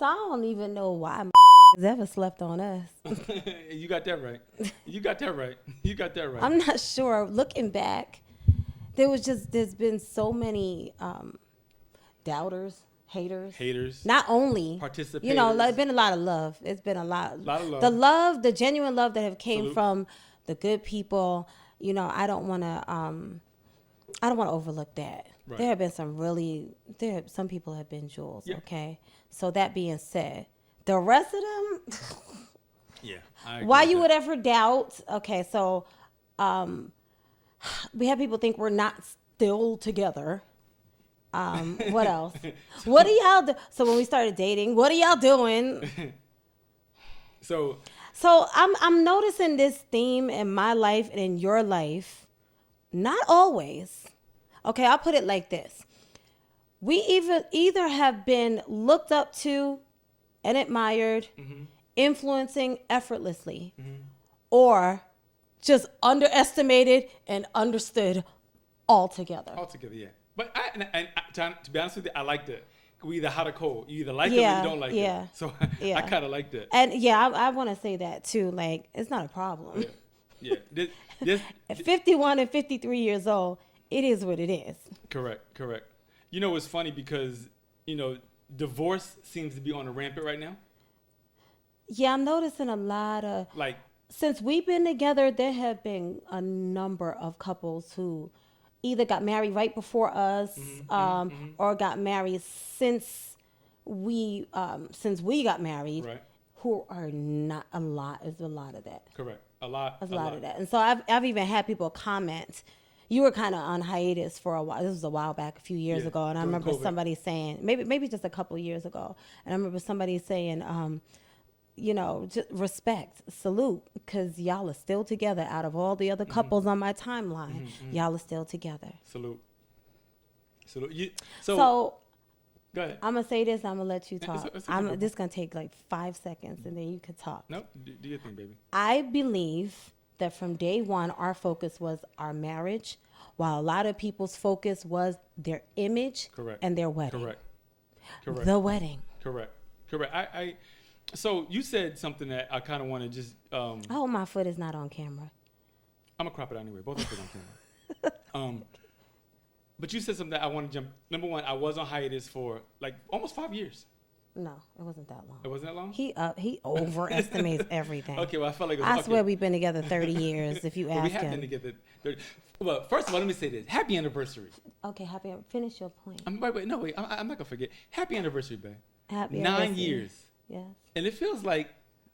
So I don't even know why has ever slept on us. You got that right. You got that right. You got that right. I'm not sure. Looking back, there's been so many doubters, haters. Not only participators. It's been a lot of love. It's been a lot of love. The genuine love that have came from the good people. I don't want to overlook that. Right. There have been some people have been jewels. Yep. Okay. So that being said, the rest of them, yeah. Why you would ever doubt? Okay, so we have people think we're not still together. What else? What do y'all do? So when we started dating, what are y'all doing? So I'm noticing this theme in my life and in your life. Not always. Okay, I'll put it like this. We either have been looked up to and admired, mm-hmm. influencing effortlessly, mm-hmm. or just underestimated and understood altogether. Altogether, yeah. But to be honest with you, I like that. We either hot or cold. You either like it or you don't like it. So I kind of like that. And I want to say that too. Like, it's not a problem. Yeah. At 51 and 53 years old, it is what it is. Correct. It's funny because, divorce seems to be on a rampant right now. Yeah, I'm noticing a lot of... Since we've been together, there have been a number of couples who either got married right before us, mm-hmm. or got married since we got married, right. Who are not a lot. There's a lot of that. Correct. A lot of that. And so I've even had people comment. You were kind of on hiatus for a while. This was a while back, a few years ago, and I remember COVID. Somebody saying, maybe just a couple of years ago, and I remember somebody saying, just respect, salute, because y'all are still together. Out of all the other couples on my timeline, y'all are still together. Salute. So go ahead. I'm gonna say this. I'm gonna let you talk. It's this is gonna take like 5 seconds, and then you can talk. No, do your thing, baby. I believe that from day one, our focus was our marriage, while a lot of people's focus was their image. Correct. And their wedding. Correct. The wedding. Correct. So you said something that I kind of want to just... I hope my foot is not on camera. I'm going to crop it out anyway. Both of them on camera. But you said something that I want to jump... Number one, I was on hiatus for like almost 5 years. No, it wasn't that long. It wasn't that long? He overestimates everything. Okay, well, I felt like it was... I swear we've been together 30 years, if you ask him. We have been together 30... Well, first of all, let me say this. Happy anniversary. Okay, finish your point. I'm not going to forget. Happy anniversary, babe. Happy 9 anniversary. years. Yes. And it feels like...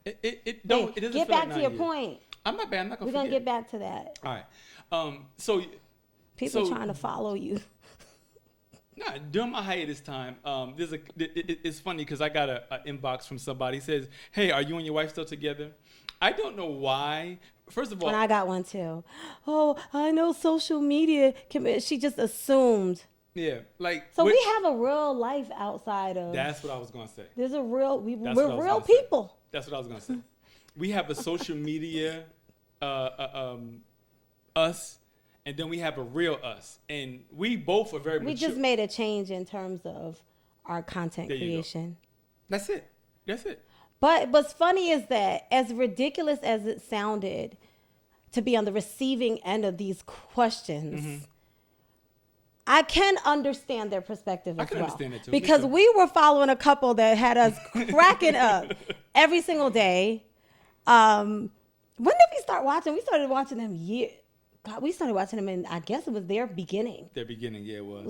It Get doesn't feel back like to 9 your years. point. I'm not bad. I'm not going We're to forget. going to get back to that. All right. People trying to follow you. Nah, during my hiatus time, it's funny because I got an inbox from somebody. It says, hey, are you and your wife still together? I don't know why. First of all... And I got one too. Oh, I know social media. She just assumed. Yeah. So we have a real life outside of... That's what I was going to say. There's a real... We're real people. That's what I was going to say. We have a social media us, and then we have a real us. And we both are very mature. We just made a change in terms of our content creation. That's it. But what's funny is that as ridiculous as it sounded to be on the receiving end of these questions, I can understand their perspective as well. I can understand it too. Because we were following a couple that had us cracking up every single day. When did we start watching? We started watching them we started watching them and I guess it was their beginning. Their beginning, yeah, it was.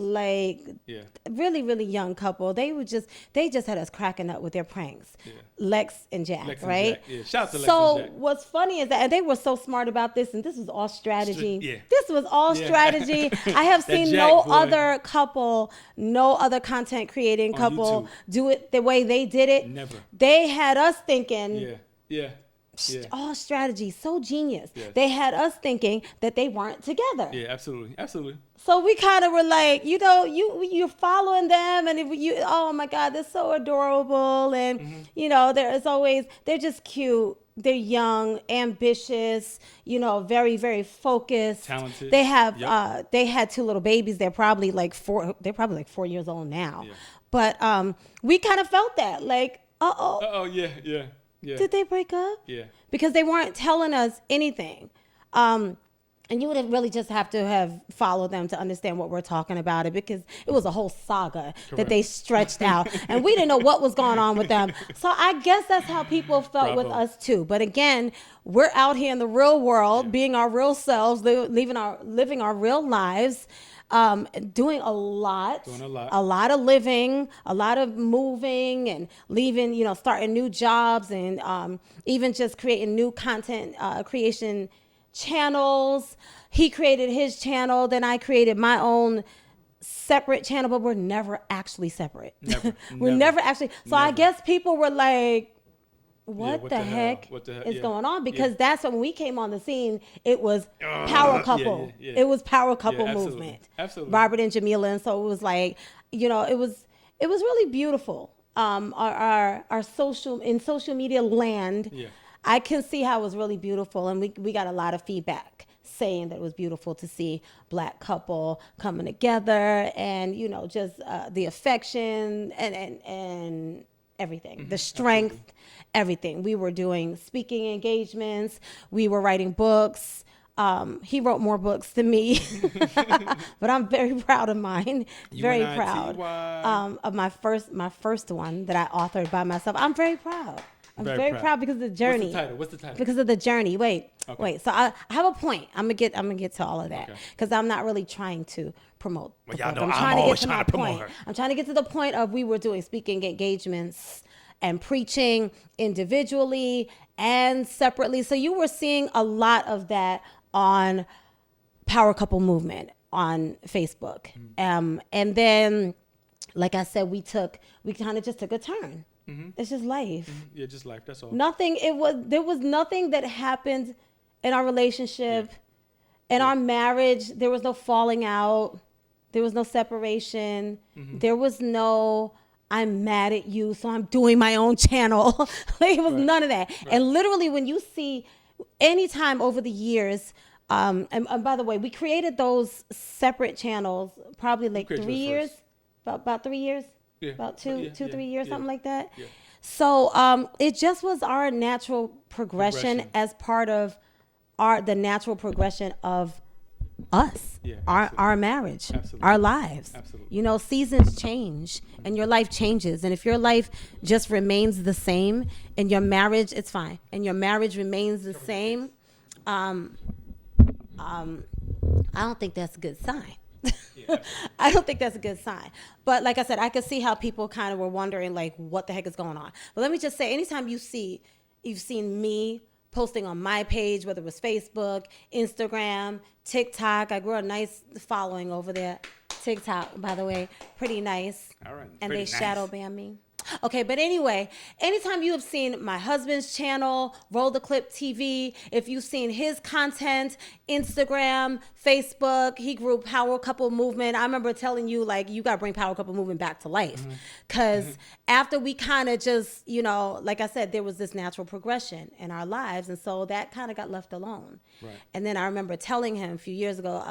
Really, really young couple. They just had us cracking up with their pranks. Yeah. Lex and Jack, right? Yeah, shout out to Lex and Jack. So what's funny is that, and they were so smart about this, and this was all strategy. This was all strategy. I have seen no other couple, no other content creating couple do it the way they did it. Never. They had us thinking. Yeah. All strategy, so genius. Yes. They had us thinking that they weren't together. Yeah, absolutely. So we kind of were like, you're following them, and oh my God, they're so adorable, and they're just cute. They're young, ambitious, very, very focused, talented. They have they had 2 little babies. They're probably like 4. They're probably like 4 years old now. Yeah. But we kind of felt that like. Uh-oh. Oh, yeah, yeah, yeah. Did they break up? Yeah. Because they weren't telling us anything. And you would really just have to have followed them to understand what we're talking about it, because it was a whole saga that they stretched out. And we didn't know what was going on with them. So I guess that's how people felt with us too. But again, we're out here in the real world, being our real selves, living our real lives. Doing a lot of living, a lot of moving and leaving, starting new jobs, and even just creating new content creation channels. He created his channel, then I created my own separate channel, but we're never actually separate. We're never actually. So I guess people were like, what the heck is going on? Because that's when we came on the scene, it was power couple. It was power couple movement. Absolutely. Robert and Jamillah. And so it was like, it was really beautiful. Our social media land. Yeah. I can see how it was really beautiful, and we got a lot of feedback saying that it was beautiful to see Black couple coming together, and just the affection and everything, the strength. Absolutely. Everything. We were doing speaking engagements. We were writing books. He wrote more books than me, but I'm very proud of mine. Very proud of my first one that I authored by myself. I'm very proud. I'm very proud because of the journey. What's the title? Because of the journey. Wait. So I have a point. I'm gonna get to all of that because I'm not really trying to promote. I'm trying to get to my point. I'm trying to get to the point of we were doing speaking engagements and preaching individually and separately. So you were seeing a lot of that on Power Couple Movement on Facebook. And then, like I said, we kind of just took a turn. It's just life. Yeah, just life. That's all. There was nothing that happened in our relationship, in our marriage. There was no falling out. There was no separation. There was no, I'm mad at you, so I'm doing my own channel. Like, it was none of that. And literally, when you see, anytime over the years, and by the way, we created those separate channels probably like 3 years, about 3 years. Yeah. About 3 years, something like that. Yeah. So it just was our natural progression as part of the natural progression of us, our marriage, our lives. Absolutely. Seasons change and your life changes. And if your life just remains the same and your marriage, it's fine. And your marriage remains the same, I don't think that's a good sign. I don't think that's a good sign. But like I said, I could see how people kind of were wondering, like, what the heck is going on. But let me just say, anytime you've seen me posting on my page, whether it was Facebook, Instagram, TikTok. I grew a nice following over there. TikTok, by the way, pretty nice. All right. And they shadow ban me. Okay, but anyway, anytime you have seen my husband's channel, Roll the Clip TV, if you've seen his content, Instagram, Facebook, he grew Power Couple Movement. I remember telling you, like, you got to bring Power Couple Movement back to life. Because after we kind of just, like I said, there was this natural progression in our lives. And so that kind of got left alone. Right. And then I remember telling him a few years ago,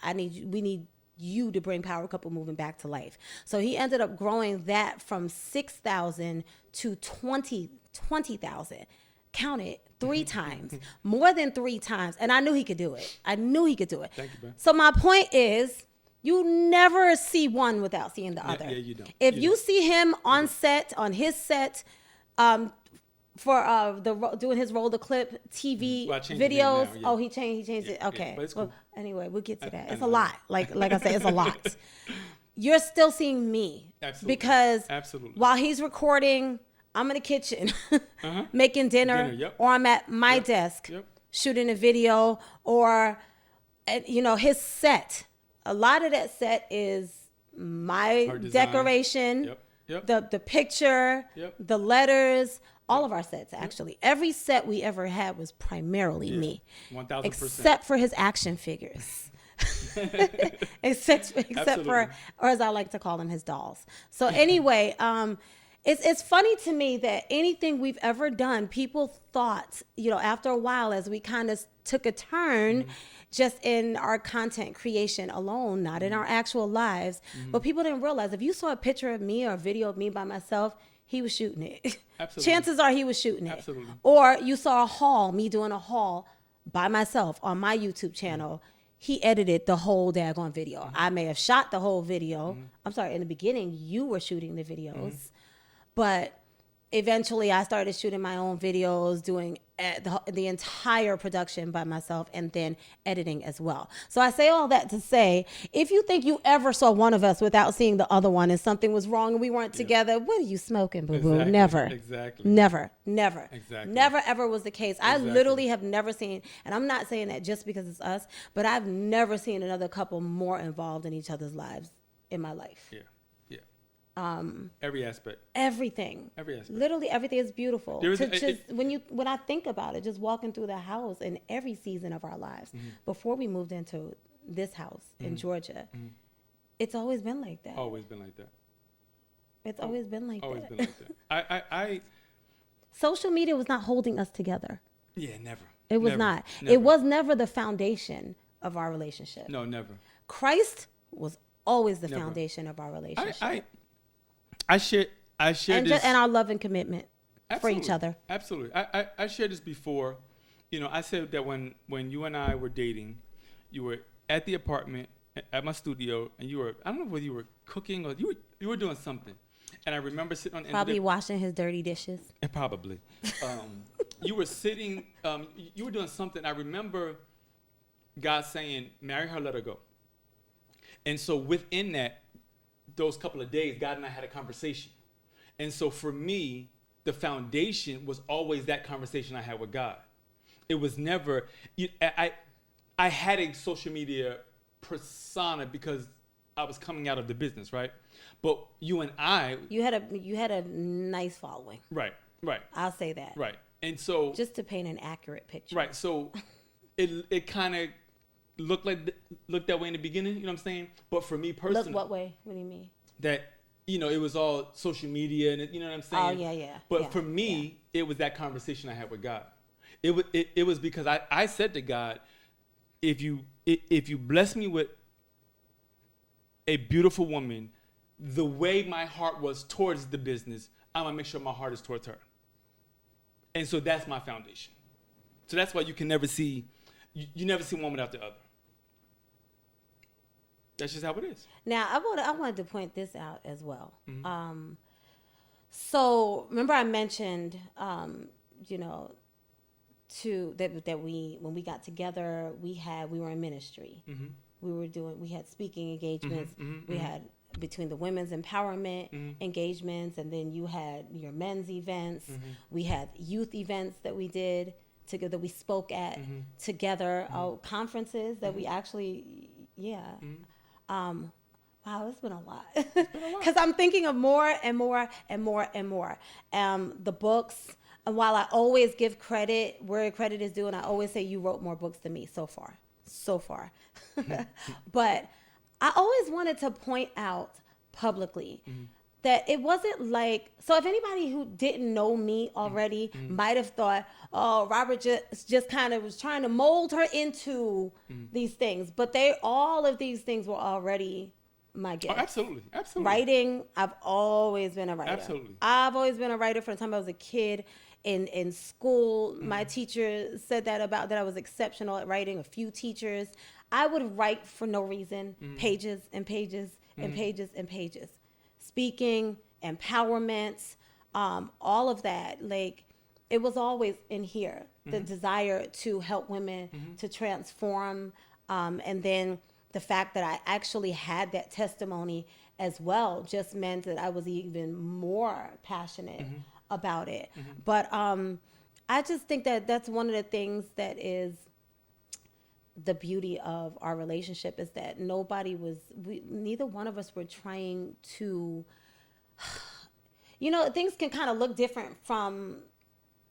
we need you to bring Power Couple Movement back to life. So he ended up growing that from 6,000 to 20,000. Count it 3 times, more than 3 times. And I knew he could do it. Thank you, man. So my point is, you never see one without seeing the other. Yeah, you don't. If you see him on set, on his set, for doing his Roll the Clip TV videos. Oh, he changed it. Okay. But it's cool. Well, anyway, we'll get to that. It's a lot. Like I said, it's a lot. You're still seeing me. Absolutely. Because Absolutely. while he's recording, I'm in the kitchen making dinner, or I'm at my desk shooting a video, or his set. A lot of that set is my decoration, the picture, the letters. All of our sets, actually. Every set we ever had was primarily me. 1,000%. Except for his action figures. except for, or as I like to call them, his dolls. So anyway, it's funny to me that anything we've ever done, people thought, after a while, as we kind of took a turn, just in our content creation alone, not in our actual lives, but people didn't realize, if you saw a picture of me or a video of me by myself, he was shooting it. Absolutely. Chances are he was shooting it. Absolutely. Or you saw a haul, me doing a haul by myself on my YouTube channel. He edited the whole daggone video. I may have shot the whole video. I'm sorry, in the beginning, you were shooting the videos. But eventually I started shooting my own videos, doing the entire production by myself, and then editing as well. So I say all that to say, if you think you ever saw one of us without seeing the other one and something was wrong and we weren't together, what are you smoking, boo-boo? Exactly. Never. Exactly. Never. Never. Exactly. Never, ever was the case. I Exactly. literally have never seen, and I'm not saying that just because it's us, but I've never seen another couple more involved in each other's lives in my life. Yeah. Every aspect. Everything. Every aspect. Literally everything is beautiful. There is When I think about it, just walking through the house in every season of our lives, before we moved into this house in Georgia, it's always been like that. Always been like that. It's always been like Always that. been like that. I Social media was not holding us together. Yeah, never. It was Never. not. Never. It was never the foundation of our relationship. No, never. Christ was always the Never. foundation of our relationship. I share this. And our love and commitment for each Absolutely. other. Absolutely. I shared this before. You know, I said that when you and I were dating, you were at the apartment at my studio, and you were, I don't know whether you were cooking or you were doing something. And I remember sitting on the end of Probably washing his dirty dishes. Probably. You were sitting, you were doing something. I remember God saying, marry her, let her go. And so within that, those couple of days, God and I had a conversation. And so for me, the foundation was always that conversation I had with God. It was never, I had a social media persona because I was coming out of the business, right? But you and I. You had a nice following. Right. I'll say that. Right. And so. Just to paint an accurate picture. Right. So it kind of looked that way in the beginning, you know what I'm saying? But for me personally. Look what way? What do you mean? That, it was all social media and you know what I'm saying? Oh, yeah. But for me, it was that conversation I had with God. It was because I said to God, if you bless me with a beautiful woman, the way my heart was towards the business, I'm gonna make sure my heart is towards her. And so that's my foundation. So that's why you can never see, you never see one without the other. That's just how it is. Now, I wanted to point this out as well. So remember I mentioned, that when we got together, we were in ministry. We had speaking engagements. We had between the women's empowerment engagements, and then you had your men's events. We had youth events that we did together. We spoke at together, conferences that we actually, wow, it's been a lot. Because I'm thinking of more and more and more and more. The books, and while I always give credit where credit is due, and I always say you wrote more books than me so far. But I always wanted to point out publicly that it wasn't like, so if anybody who didn't know me already might have thought, oh, Robert just kind of was trying to mold her into these things. But all of these things were already my gift. Oh, absolutely. Writing, I've always been a writer. Absolutely. I've always been a writer from the time I was a kid. In school, my teacher said that I was exceptional at writing. A few teachers. I would write for no reason, pages and pages and pages and pages. Speaking, empowerment, all of that. Like, it was always in here, the desire to help women to transform. And then the fact that I actually had that testimony as well just meant that I was even more passionate about it. But I just think that that's one of the things that is the beauty of our relationship, is that neither one of us were trying to, things can kind of look different from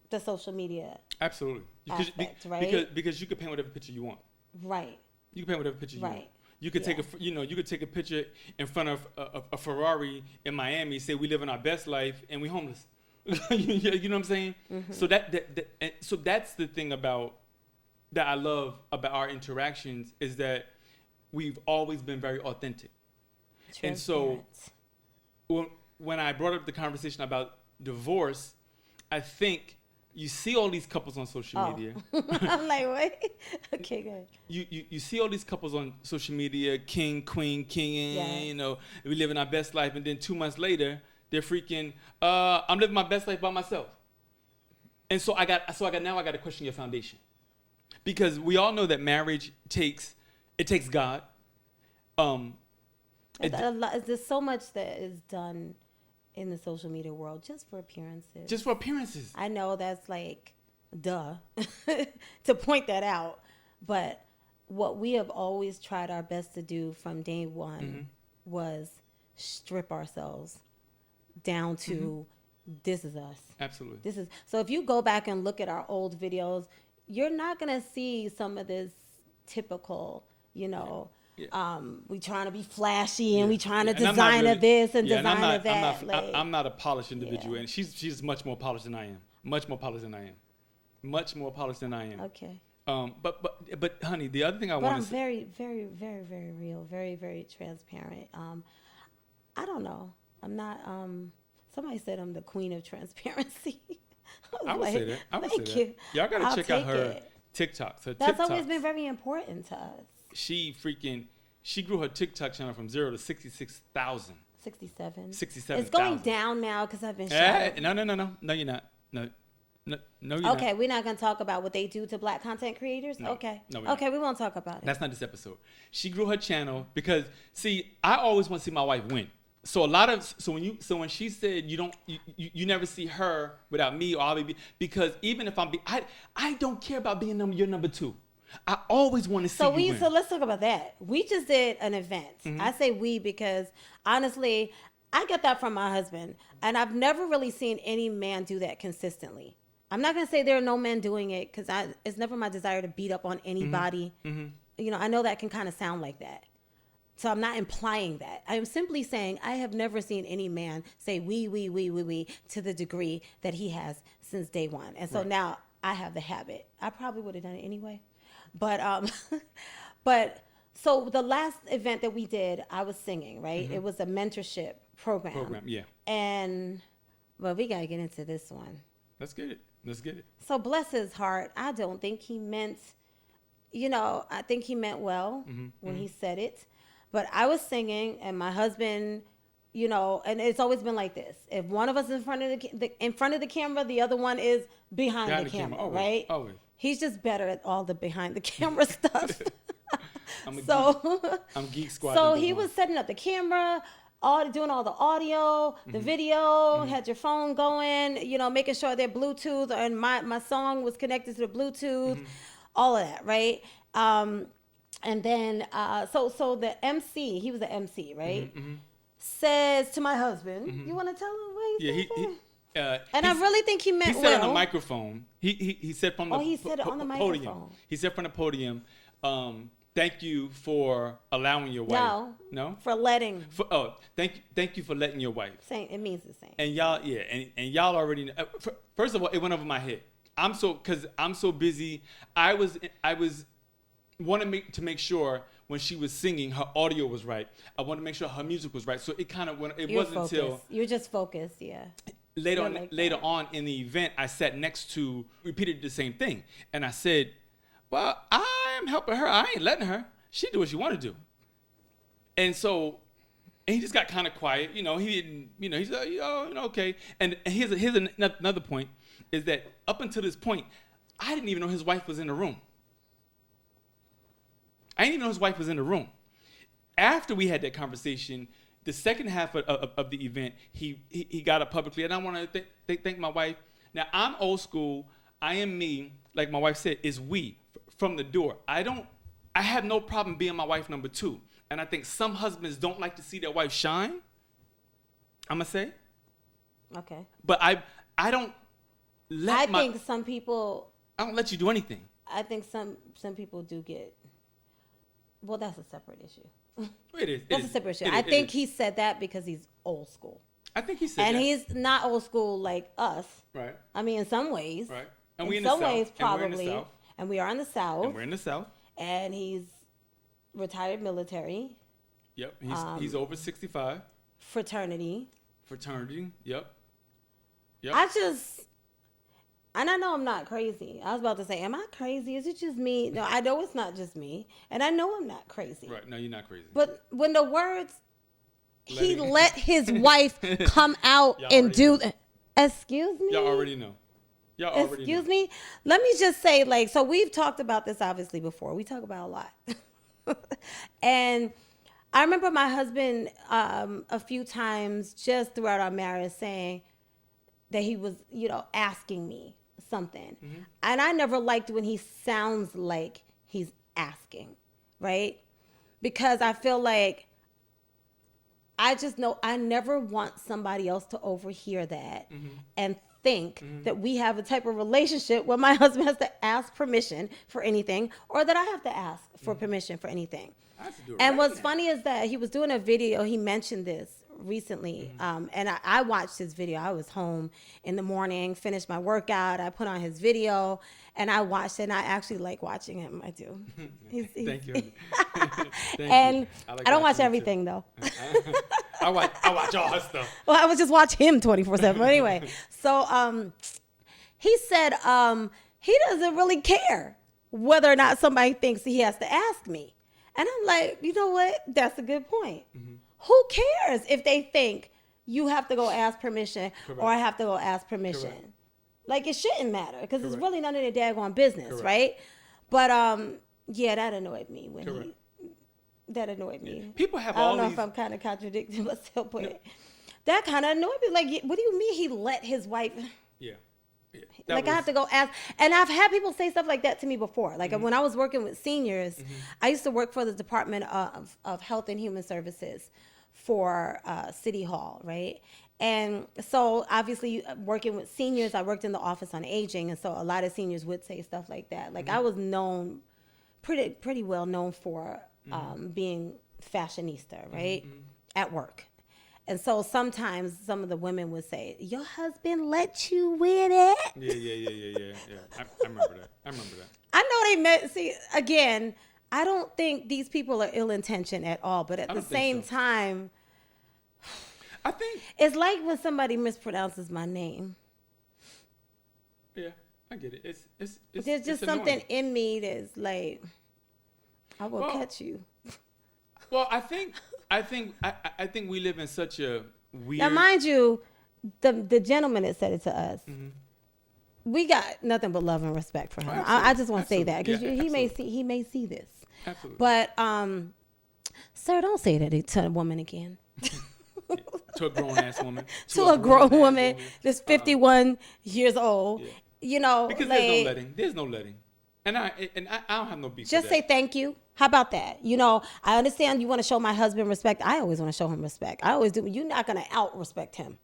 the social media. Absolutely. Aspect, right? Because you could paint whatever picture you want. Right. You can paint whatever picture you want. Right. You could take you could take a picture in front of a Ferrari in Miami, say we live in our best life and we homeless. You know what I'm saying? So so that's the thing that I love about our interactions, is that we've always been very authentic. And so when I brought up the conversation about divorce, I think you see all these couples on social media. I'm like, wait. Okay, good. You see all these couples on social media, king, queen, king, Yes. you know, we living our best life, and then 2 months later, they're freaking, I'm living my best life by myself. And so I got to question your foundation. Because we all know that marriage takes God. There's so much that is done in the social media world just for appearances. Just for appearances. I know that's like, duh, to point that out. But what we have always tried our best to do from day one was strip ourselves down to this is us. Absolutely. So if you go back and look at our old videos, you're not going to see some of this typical, you know, we trying to be flashy and we trying to design this and design that. I'm not a polished individual, and she's much more polished than I am. Much more polished than I am. Okay. But honey, the other thing I want to I'm say. very, very, very, very real, very, very transparent. I don't know. I'm not. Somebody said I'm the queen of transparency. I would say that. Thank you. Y'all gotta check out her TikToks. That's always been very important to us. She grew her TikTok channel from 0 to 66,000. 67. 67,000. It's going down now because I've been shot. No, you're not. No, you're not. Okay, we're not going to talk about what they do to black content creators? No. Okay. No, we're not. We won't talk about it. That's not this episode. She grew her channel because, see, I always want to see my wife win. So when she said you never see her without me or I'll be, because even if I don't care about being your number two. I always want to see you win. So let's talk about that. We just did an event. I say we because honestly, I get that from my husband, and I've never really seen any man do that consistently. I'm not gonna say there are no men doing it because it's never my desire to beat up on anybody. You know, I know that can kind of sound like that. So I'm not implying that. I am simply saying I have never seen any man say we to the degree that he has since day one. And so now I have the habit. I probably would have done it anyway. But so the last event that we did, I was singing, right? It was a mentorship program. Yeah. And we got to get into this one. Let's get it. So bless his heart, I don't think he meant, I think he meant well when he said it. But I was singing, and my husband, and it's always been like this. If one of us is in front of the camera, the other one is behind the camera, always, right? Always. He's just better at all the behind the camera stuff. I'm Geek Squad. So he was setting up the camera, doing all the audio, the video, had your phone going, making sure their Bluetooth and my song was connected to the Bluetooth, all of that, right? And then, so the MC, he was the MC, right? Says to my husband, you want to tell him what he said? And I really think he meant well. He said on the microphone. He said from the he said it on the podium. microphone. He said from the podium, thank you for allowing your wife. No? For letting. Thank you for letting your wife. Same. It means the same. And y'all, and y'all already know. First of all, it went over my head. I'm so busy. I was wanted to make sure when she was singing, her audio was right. I wanted to make sure her music was right. So it kind of went. It wasn't focused. until you're just focused, yeah. Later on in the event, I sat next to repeated the same thing, and I said, "Well, I am helping her. I ain't letting her. She do what she want to do." And so, he just got kind of quiet. He didn't. He's like, okay. And here's another point is that up until this point, I didn't even know his wife was in the room. I didn't even know his wife was in the room. After we had that conversation, the second half of the event, he got up publicly, and I want to thank my wife. Now, I'm old school. I am me, like my wife said, is we from the door. I have no problem being my wife number two. And I think some husbands don't like to see their wife shine. I'm going to say. Okay. But I don't let I think some people. I don't let you do anything. I think some people do get. Well, that's a separate issue. It is. That's a separate issue. I think he said that because he's old school. I think he said that. And he's not old school like us. Right. I mean, in some ways. Right. And in some ways, probably. And we are in the South. And we're in the South. And he's retired military. Yep. He's over 65. Fraternity. Yep. Yep. And I know I'm not crazy. I was about to say, am I crazy? Is it just me? No, I know it's not just me. And I know I'm not crazy. Right. No, you're not crazy. But when the words, he let his wife come out and do that. Excuse me? Y'all already know. Excuse me? Let me just say, like, so we've talked about this obviously before. We talk about a lot. And I remember my husband a few times just throughout our marriage saying that he was, asking me something. Mm-hmm. And I never liked when he sounds like he's asking, right? Because I feel like I just know I never want somebody else to overhear that and think that we have a type of relationship where my husband has to ask permission for anything or that I have to ask for permission for anything. And what's funny is that he was doing a video. He mentioned this recently. And I watched his video. I was home in the morning, finished my workout. I put on his video and I watched it. And I actually like watching him. I do. Thank you. And I don't watch everything though. I watch all his stuff. Well, I would just watch him 24/7. But anyway, so he said he doesn't really care whether or not somebody thinks he has to ask me. And I'm like, you know what? That's a good point. Who cares if they think you have to go ask permission or I have to go ask permission? Correct. Like, it shouldn't matter because it's really none of their daggone business, right? But, yeah, that annoyed me that annoyed me. People have I don't know if I'm kind of contradicting myself, but that kind of annoyed me. Like, what do you mean he let his wife... Yeah. I have to go ask, and I've had people say stuff like that to me before. Like when I was working with seniors, I used to work for the Department of Health and Human Services for City Hall, right? And so obviously working with seniors, I worked in the Office on Aging, and so a lot of seniors would say stuff like that. Like I was known, pretty well known for being fashionista, right, at work. And so sometimes some of the women would say, your husband let you wear that? Yeah. I remember that. I know they meant, see, again, I don't think these people are ill-intentioned at all. But at the same time, I think it's like when somebody mispronounces my name. Yeah, I get it. There's just something in me that's like, I will catch you. Well, I think we live in such a weird. Now, mind you, the gentleman that said it to us, we got nothing but love and respect for him. I just want to say that because he may see this. Absolutely. But, sir, don't say that to a woman again. To a grown ass woman. To a grown woman that's 51 years old. Yeah. You know, because like, there's no letting. And I don't have no beef. Just say thank you. How about that? You know, I understand you want to show my husband respect. I always want to show him respect. I always do. You're not going to out-respect him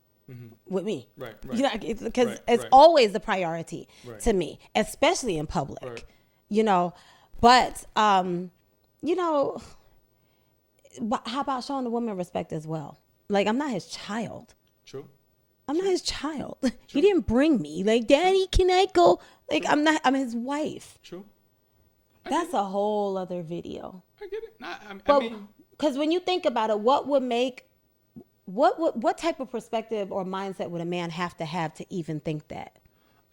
with me. Right. Because it's always the priority to me, especially in public. Right. You know, but, you know, how about showing the woman respect as well? Like, I'm not his child. True. I'm not his child. True. He didn't bring me. Like, Daddy, can I go? Like, I'm his wife. True. That's a whole other video. I get it. I mean, because when you think about it, what type of perspective or mindset would a man have to even think that?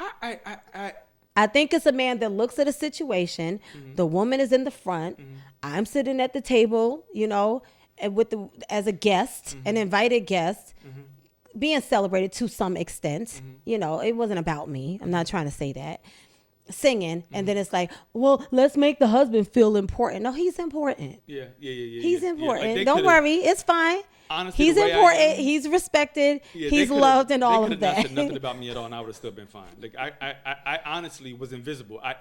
I think it's a man that looks at a situation. The woman is in the front. I'm sitting at the table, you know, and as a guest, an invited guest, being celebrated to some extent. You know, it wasn't about me. I'm not trying to say that. Singing, and then it's like, well, let's make the husband feel important. No, he's important. Yeah. He's important. Like, don't worry, it's fine. Honestly, he's important. He's respected. He's loved, and all of that. They could have nothing about me at all, and I would have still been fine. Like I honestly was invisible. I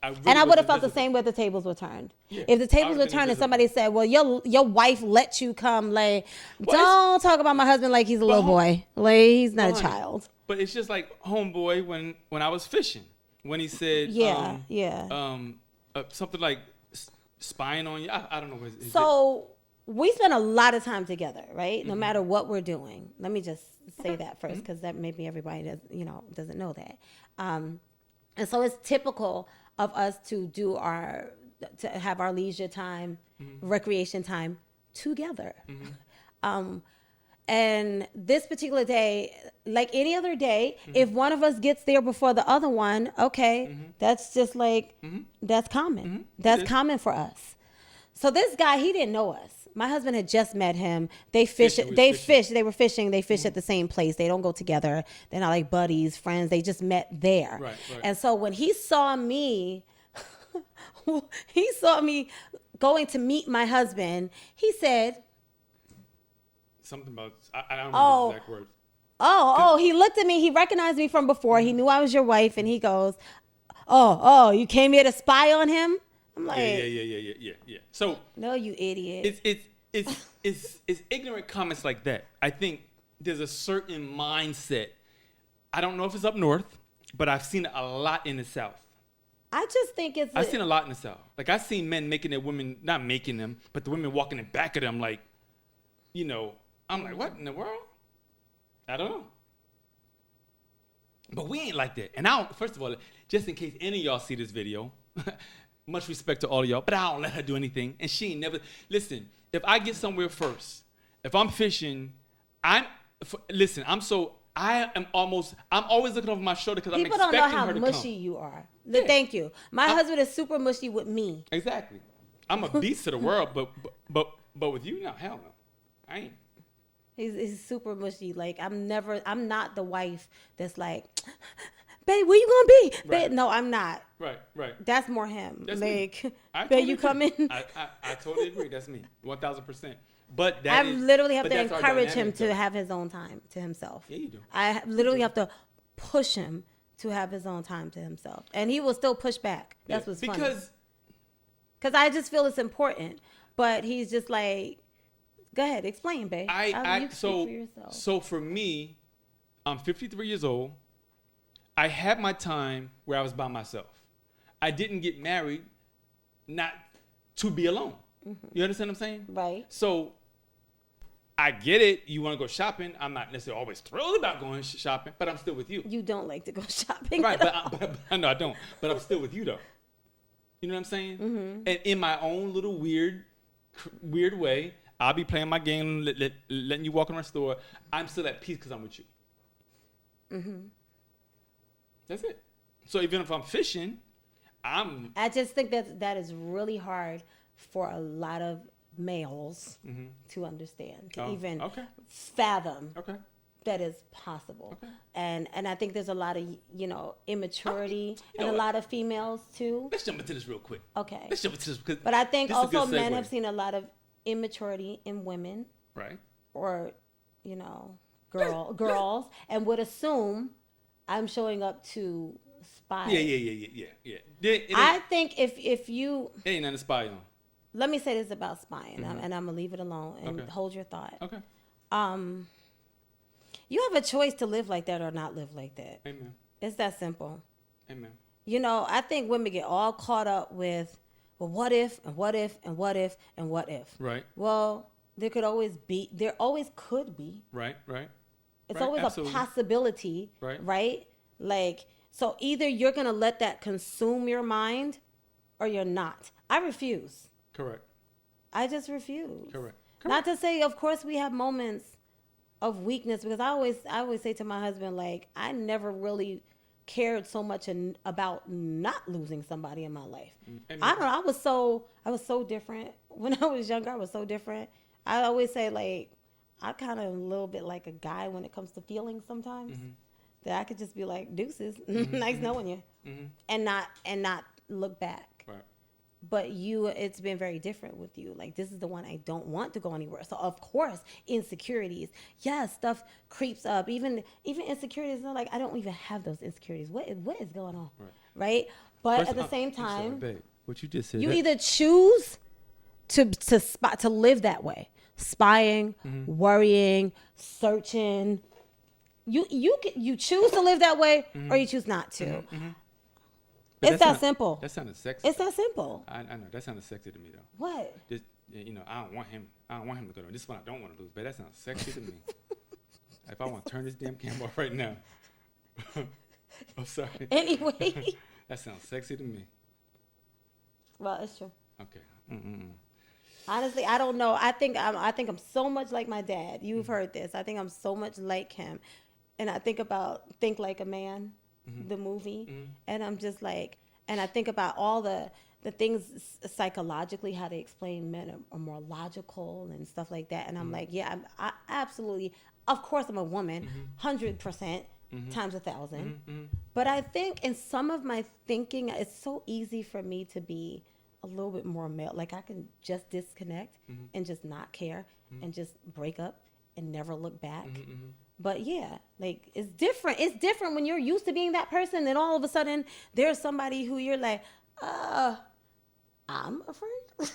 would have felt the same way if the tables were turned. Yeah, if the tables were turned and somebody said, well, your wife let you come, like, don't talk about my husband like he's a little boy. Like, he's not a child. But it's just like homeboy when I was fishing. When he said, something like spying on you. I don't know. So we spend a lot of time together, right? No matter what we're doing. Let me just say that first, because that maybe everybody doesn't know that. And so it's typical of us to have our leisure time, recreation time together. And this particular day, like any other day, if one of us gets there before the other one, okay, that's just like, that's common. That's common for us. So this guy, he didn't know us. My husband had just met him. They fish. Fishing, They fishing. fish. They were fishing. They fish at the same place. They don't go together. They're not like buddies, friends. They just met there. Right. And so when he saw me, he saw me going to meet my husband. He said, Something about, I don't remember the exact words. Oh, he looked at me. He recognized me from before. He knew I was your wife. And he goes, oh, you came here to spy on him? I'm like, Yeah. So no, you idiot. it's ignorant comments like that. I think there's a certain mindset. I don't know if it's up north, but I've seen it a lot in the South. I just think I've seen a lot in the South. Like, I've seen men making their women, not making them, but the women walking in back of them, like, you know, I'm like, what in the world? I don't know. But we ain't like that. And I don't, first of all, just in case any of y'all see this video, much respect to all of y'all, but I don't let her do anything. And she ain't never, listen, if I get somewhere first, if I'm fishing, I'm always looking over my shoulder because I'm people expecting don't know how her to mushy come. you are. Yeah. Thank you. My husband is super mushy with me. Exactly. I'm a beast to the world, but with you, no, hell no. I ain't. He's super mushy. Like, I'm not the wife that's like, babe, where you gonna be? Right. Babe, no, I'm not. Right. That's more him. That's like, me. I babe, totally you agree. coming? I totally agree. That's me, 1,000%. But I literally have but to that's our encourage him dynamic, to though. have his own time to himself. Yeah, you do. I literally have to push him to have his own time to himself, and he will still push back. That's what's funny. Because I just feel it's important, but he's just like, go ahead, explain, babe. You speak for yourself. So for me, I'm 53 years old. I had my time where I was by myself. I didn't get married not to be alone. You understand what I'm saying? Right. So I get it. You want to go shopping. I'm not necessarily always thrilled about going shopping, but I'm still with you. You don't like to go shopping. Right, but no, I don't. But I'm still with you, though. You know what I'm saying? And in my own little weird way, I'll be playing my game, letting you walk around the store. I'm still at peace because I'm with you. That's it. So even if I'm fishing, I just think that is really hard for a lot of males to understand, to even fathom that is possible. And I think there's a lot of, immaturity in a lot of females too. Let's jump into this real quick. Okay. Let's jump into this. But I think this is a also good men segue. have seen a lot of immaturity in women. Right. Or, girls, and would assume I'm showing up to spy. Yeah. I think if you... It ain't nothing to spy on. Let me say this about spying, and I'm going to leave it alone and hold your thought. Okay. You have a choice to live like that or not live like that. Amen. It's that simple. Amen. I think women get all caught up with, well, what if, and what if, and what if, and what if. Right. Well, there always could be. Right. It's always absolutely. a possibility. Right? Like, so either you're going to let that consume your mind or you're not. I refuse. Correct. I just refuse. Correct. Not to say, of course, we have moments of weakness, because I always say to my husband, like, I never really cared so much about not losing somebody in my life. Amen. I don't know. I was so different when I was younger. I was so different. I always say, like, I'm kind of a little bit like a guy when it comes to feelings sometimes. That I could just be like, deuces, nice knowing you, and not look back. Right. But it's been very different with you. Like, this is the one I don't want to go anywhere. So of course, insecurities. Yes, stuff creeps up. Even insecurities. Not like I don't even have those insecurities. What is going on? Right? But First, at the same time, I'm sorry, babe, what you just said. you either choose to live that way, spying, worrying, searching. You choose to live that way, or you choose not to. It's that simple. That sounded sexy. It's that simple. I know that sounded sexy to me though. What? Just, I don't want him to go down. This is what I don't want to lose, but that sounds sexy to me. If I want to turn this damn camera off right now. I'm sorry. Anyway. That sounds sexy to me. Well, it's true. Okay. Honestly, I don't know. I think I'm so much like my dad. You've heard this. I think I'm so much like him, and I think about Think Like a Man, Mm-hmm. the movie, Mm-hmm. and I'm just like, and I think about all the things psychologically how they explain men are more logical and stuff like that, and I'm like, yeah, I absolutely. Of course, I'm a woman, Mm-hmm. 100% Mm-hmm. times 1,000. Mm-hmm. Mm-hmm. But I think in some of my thinking, it's so easy for me to be a little bit more male. Like I can just disconnect Mm-hmm. and just not care and just break up and never look back. Mm-hmm. Mm-hmm. But yeah, like it's different. It's different when you're used to being that person, and all of a sudden there's somebody who you're like, I'm afraid.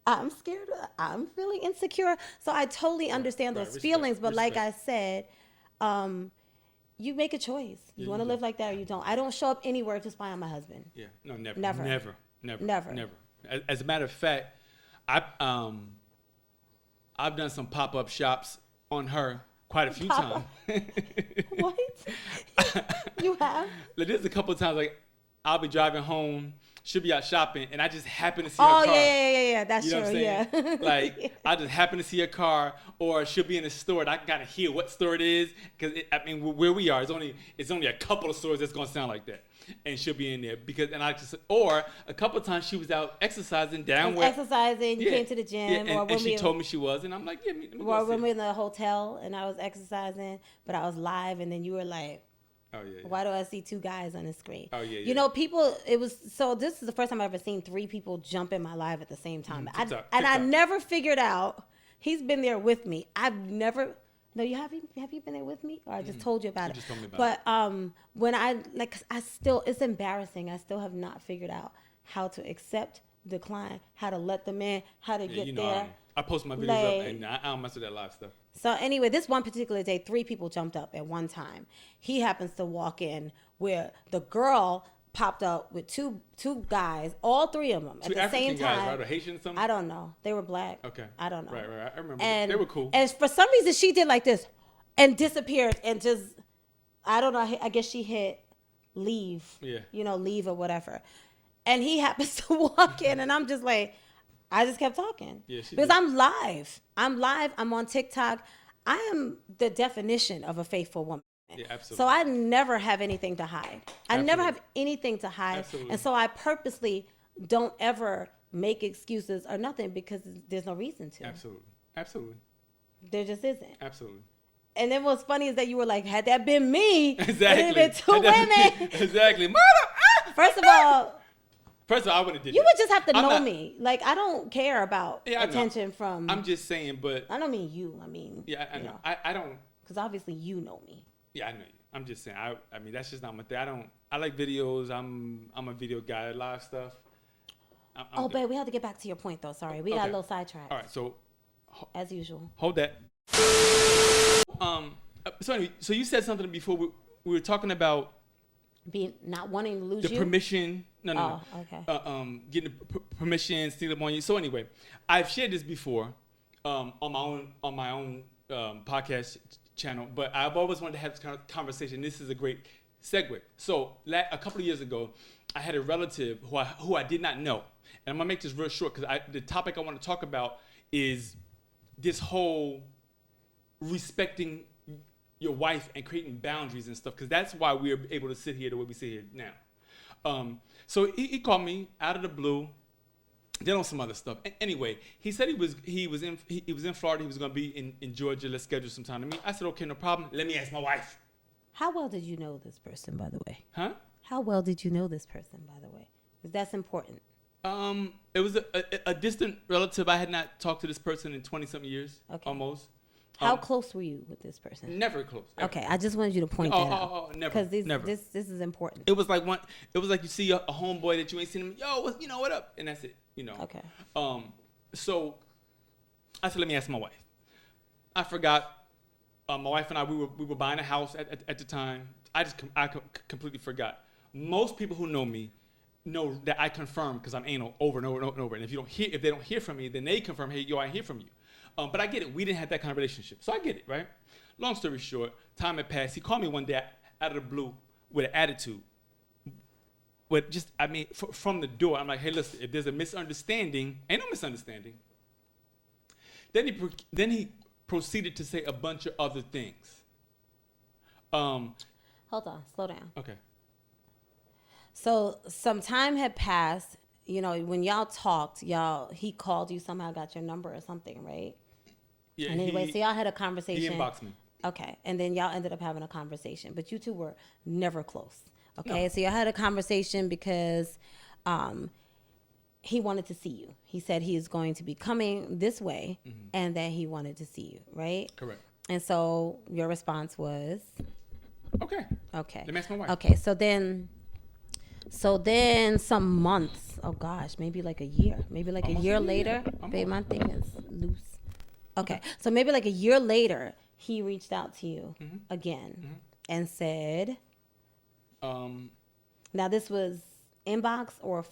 I'm scared. I'm feeling insecure. So I totally understand Right, those respect, feelings. But like I respect. said, you make a choice. Yeah, You want to do. live like that or you don't. I don't show up anywhere to spy on my husband. Yeah, no, never, Never. never, never, Never. never. As a matter of fact, I've done some pop-up shops on her quite a few times. What? You have? Like, there's a couple of times, like, I'll be driving home, she'll be out shopping, and I just happen to see Oh, her car. yeah. That's You know true. what I'm saying? Yeah. Like, I just happen to see her car, or she'll be in a store, and I gotta hear what store it is, because I mean, where we are, it's only a couple of stores that's gonna sound like that, and she'll be in there or a couple of times she was out exercising down where. Exercising, you Yeah, came to the gym, yeah, or and when she we told me she was, and I'm like, yeah, let me or go when see we were it. in the hotel and I was exercising, but I was live, and then you were like, Oh yeah. why do I see two guys on the screen? Oh, yeah, You yeah. know, this is the first time I've ever seen three people jump in my live at the same time. TikTok, And I TikTok. never figured out, he's been there with me. No, have you been there with me? Or I just told you about You it. just told me about But when it's embarrassing. I still have not figured out how to accept, decline, how to let them in, how to Yeah, get you know, there. I post my videos Like- up, and I don't mess with that live stuff. So anyway, this one particular day, three people jumped up at one time. He happens to walk in where the girl popped up with two guys, all three of them at Two the African same guys, time. right? Or Haitian or something? I don't know. They were black. Okay. I don't know. Right. I remember. And They were cool. And for some reason, she did like this and disappeared and just, I don't know. I guess she hit leave. Yeah. Leave or whatever. And he happens to walk in, and I'm just like, I just kept talking. Yeah, she because did. I'm live. I'm on TikTok. I am the definition of a faithful woman. Yeah, absolutely. So I never have anything to hide. I never Absolutely. have anything to hide. Absolutely. And so I purposely don't ever make excuses or nothing because there's no reason to. Absolutely. There just isn't. Absolutely. And then what's funny is that you were like, had that been me, Exactly. it would have been two women. Exactly. First of all, First of all, I would have did you that. would just have to I'm know not- me. Like, I don't care about Yeah, I know. attention from. I'm just saying, but I don't mean you. I mean, yeah, I know. I don't. Because obviously you know me. Yeah, I know you. I'm just saying. I mean, that's just not my thing. I like videos. I'm a video guy. Live stuff. I'm good. Babe, we have to get back to your point, though. Sorry, we got a Okay. little sidetracked. All right. So As usual. hold that. So anyway, so you said something before we were talking about Not wanting to lose the you. permission. No. Oh, okay. Getting permission, steal up on you. So anyway, I've shared this before on my own podcast channel, but I've always wanted to have this kind of conversation. This is a great segue. So a couple of years ago, I had a relative who I did not know, and I'm gonna make this real short because the topic I want to talk about is this whole respecting your wife and creating boundaries and stuff, because that's why we're able to sit here the way we sit here now. So he called me out of the blue, then on some other stuff. Anyway, he said he was in Florida. He was going to be in Georgia. Let's schedule some time to meet. I said, okay, no problem. Let me ask my wife. How well did you know this person, by the way? Huh? How well did you know this person, by the way? Because that's important. It was a distant relative. I had not talked to this person in 20-something years, Okay. almost. How close were you with this person? Never close. Ever. Okay, I just wanted you to point that out. Never. Because Never. this is important. It was like you see a homeboy that you ain't seen him. Yo, what up? And that's it. Okay. So I said, let me ask my wife. I forgot. My wife and I, we were buying a house at the time. I completely forgot. Most people who know me know that I confirm because I'm anal over and over and over. And if they don't hear from me, then they confirm, hey, yo, I hear from you. But I get it. We didn't have that kind of relationship. So I get it, right? Long story short, time had passed. He called me one day out of the blue with an attitude. but just, I mean, from the door, I'm like, hey, listen, if there's a misunderstanding, ain't no misunderstanding. Then he proceeded to say a bunch of other things. Hold on, slow down. Okay. So some time had passed. You know, when y'all talked, he called you somehow, got your number or something, right? Yeah. And anyway, so y'all had a conversation. He inboxed me. Okay, and then y'all ended up having a conversation, but you two were never close. Okay, No. so y'all had a conversation because he wanted to see you. He said he is going to be coming this way, and that he wanted to see you, right? Correct. And so your response was? Okay. Okay. Let me ask my wife. Okay, so then some months, oh gosh, maybe like a year. Maybe like Almost a year a year, later. yeah. Babe, my thing is loose. Okay, so maybe like a year later, he reached out to you again and said, now this was inbox or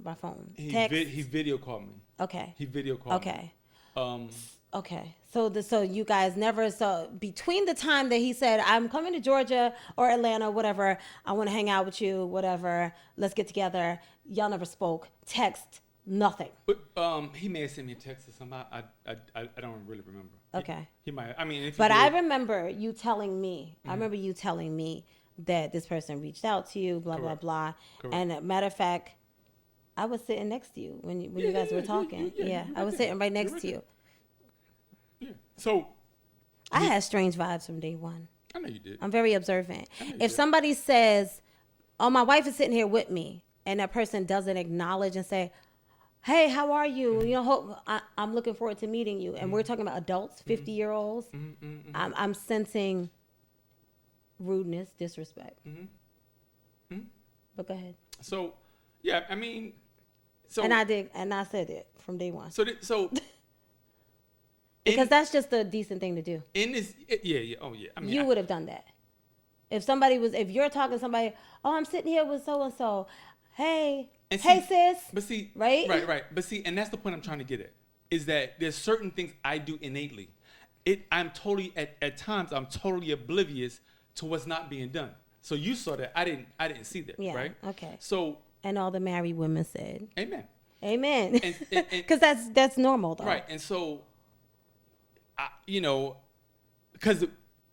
by phone? Text? He video called me. Okay. He video called Okay. me. Okay. So you guys never, so between the time that he said, I'm coming to Georgia or Atlanta, whatever, I want to hang out with you, whatever, let's get together, y'all never spoke, text, nothing. But he may have sent me a text or something. I don't really remember. Okay. He might. I mean, if But he I did, remember you telling me, that this person reached out to you, blah, Correct. blah, blah. Correct. And a matter of fact, I was sitting next to you when you guys were talking. you're I was right sitting right there. next You're to right you. yeah. So I had strange vibes from day one. I know you did. I'm very observant. I know you If did. somebody says, oh, my wife is sitting here with me, and that person doesn't acknowledge and say, hey, how are you? You know, I'm looking forward to meeting you. And we're talking about adults, 50-year-olds. I'm sensing rudeness, disrespect. But go ahead. So yeah, I mean, so And I said it from day one. so Because that's just a decent thing to do. in this, yeah, oh yeah. I mean, You would have done that. If you're talking to somebody, oh, I'm sitting here with so-and-so. Hey, And hey, see- sis. But see, Right? right. But see, and that's the point I'm trying to get at, is that there's certain things I do innately. I'm totally at times I'm totally oblivious to what's not being done. So you saw that. I didn't see that. Yeah, Right. okay. So And all the married women said, amen. amen. And- Because that's normal, though. Right. And so, because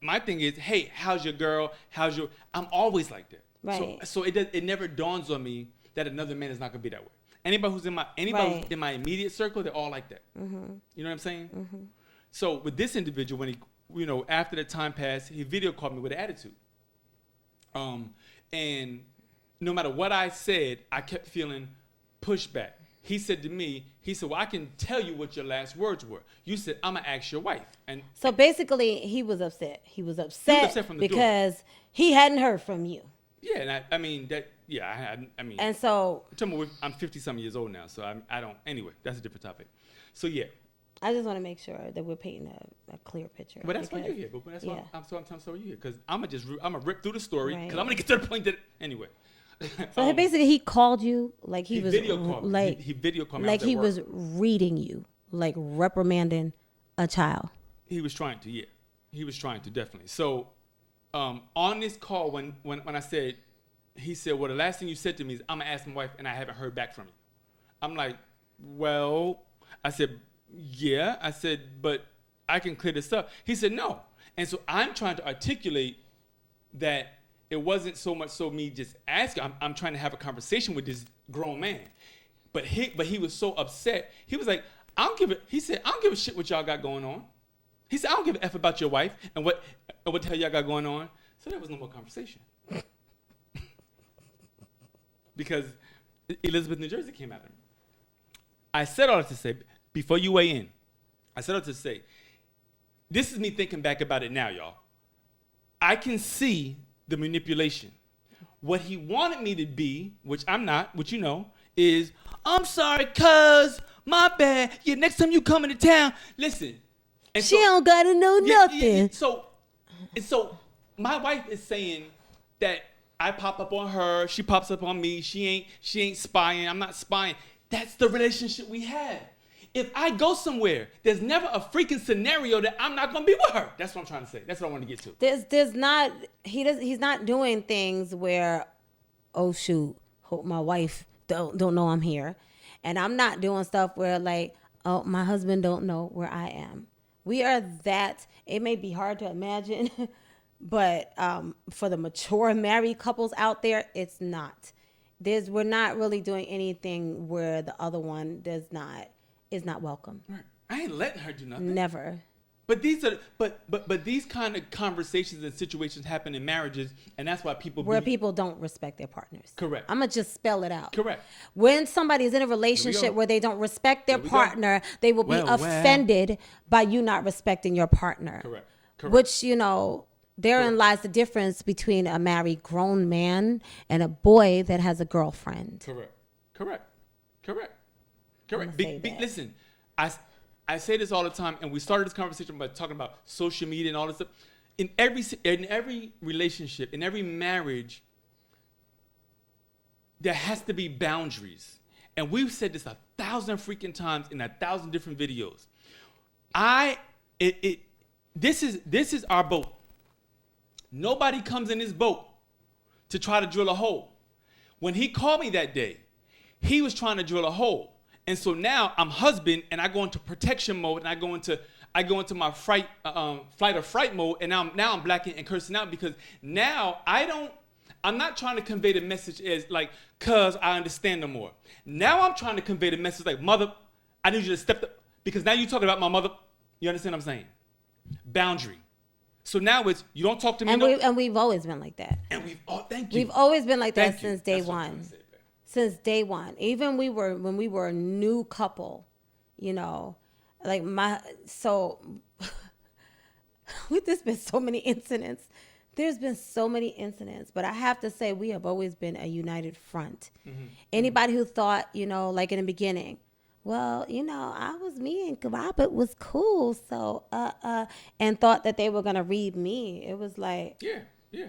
my thing is, hey, how's your girl? I'm always like that. Right. So it never dawns on me that another man is not gonna be that way. Anybody who's in my Right. immediate circle, they're all like that. You know what I'm saying? So with this individual, when he, after the time passed, he video called me with an attitude. And no matter what I said, I kept feeling pushback. He said to me, well, I can tell you what your last words were. You said, I'm going to ask your wife. And So basically, he was upset. He was upset from the door. because he hadn't heard from you. yeah, and I mean, I mean, And so I'm 50-something years old now, so I don't, anyway, that's a different topic. So yeah. I just want to make sure that we're painting a clear picture. But that's why because- you're here. But that's why yeah. I'm so you're here. Because I'm going to rip through the story, because Right. I'm going to get to the point that, anyway. So basically, he called you like he was video called me. like He video called me. like I he at was work. reading you, like reprimanding a child. He was trying to, yeah. He was trying to, definitely. So on this call, when I said, he said, well, the last thing you said to me is, I'm going to ask my wife, and I haven't heard back from you. I'm like, well, I said, yeah. I said, but I can clear this up. He said, no. And so I'm trying to articulate that it wasn't so much so me just asking. I'm trying to have a conversation with this grown man. But he was so upset. He was like, he said, I don't give a shit what y'all got going on. He said, I don't give a F about your wife and what the hell y'all got going on. So there was no more conversation. Because Elizabeth, New Jersey came after me. I said all that to say, before you weigh in, I said all that to say, this is me thinking back about it now, y'all. I can see the manipulation. What he wanted me to be, which I'm not, which you know, is, I'm sorry, cuz, my bad. Yeah, next time you come into town, listen. And She don't gotta know nothing. So my wife is saying that I pop up on her, she pops up on me, she ain't spying, I'm not spying. That's the relationship we have. If I go somewhere, there's never a freaking scenario that I'm not gonna be with her. That's what I'm trying to say. That's what I want to get to. He's not doing things where, oh shoot, hope my wife don't know I'm here. And I'm not doing stuff where like, oh, my husband don't know where I am. We are that. It may be hard to imagine, but for the mature married couples out there, it's not. We're not really doing anything where the other one is not welcome. Right. I ain't letting her do nothing. Never. But these are but these kind of conversations and situations happen in marriages, and that's why people don't respect their partners. Correct. I'm gonna just spell it out. Correct. When somebody is in a relationship where they don't respect their partner, they will be offended by you not respecting your partner. Correct. Which, therein lies the difference between a married grown man and a boy that has a girlfriend. Correct. Listen, I say this all the time, and we started this conversation by talking about social media and all this stuff. In every relationship, in every marriage, there has to be boundaries. And we've said this 1,000 freaking times in 1,000 different videos. This is our boat. Nobody comes in this boat to try to drill a hole. When he called me that day, he was trying to drill a hole. And so now I'm husband, and I go into protection mode, and I go into my flight or fright mode, and now I'm blacking and cursing out, because now I'm not trying to convey the message as like, cause I understand no more. Now I'm trying to convey the message like, mother, I need you to step up, because now you're talking about my mother. You understand what I'm saying? Boundary. So now it's, you don't talk to me. And we've always been like that. And thank you. We've always been like that since day That's one. Since day one. Even when we were a new couple, like there's been so many incidents. There's been so many incidents, but I have to say we have always been a united front. Mm-hmm. Anybody who thought, like in the beginning, well, me and Robert was cool, so and thought that they were gonna read me. It was like, yeah.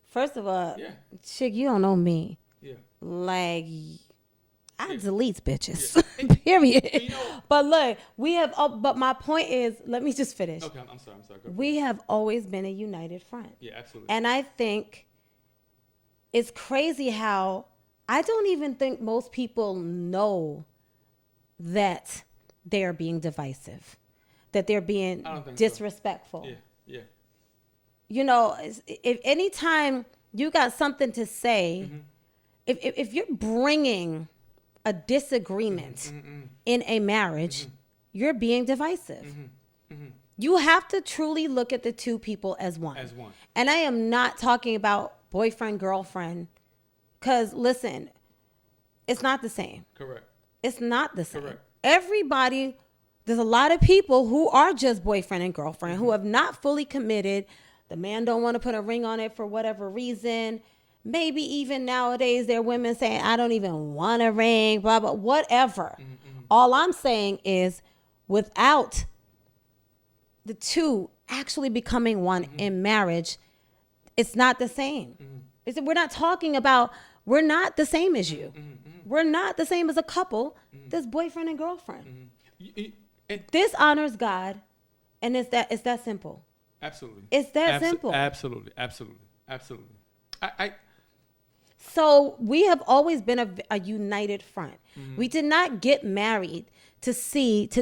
First of all, chick, you don't know me. Yeah. Like, I delete bitches. Yeah. Period. But look, we have. But my point is, let me just finish. Okay, I'm sorry. We have always been a united front. Yeah, absolutely. And I think it's crazy how I don't even think most people know that they're being divisive, that they're being disrespectful. So. Yeah. If anytime you got something to say. Mm-hmm. If you're bringing a disagreement in a marriage, you're being divisive. You have to truly look at the two people as one. And I am not talking about boyfriend, girlfriend, because listen, it's not the same. Correct. It's not the same. Correct. Everybody, there's a lot of people who are just boyfriend and girlfriend who have not fully committed. The man don't want to put a ring on it for whatever reason. Maybe even nowadays there are women saying, I don't even want a ring, blah, blah, whatever. All I'm saying is without the two actually becoming one in marriage, it's not the same. We're not talking about, we're not the same as you. We're not the same as a couple that's boyfriend and girlfriend. This honors God, and it's that simple. Absolutely. It's that simple. Absolutely. So we have always been a united front. We did not get married to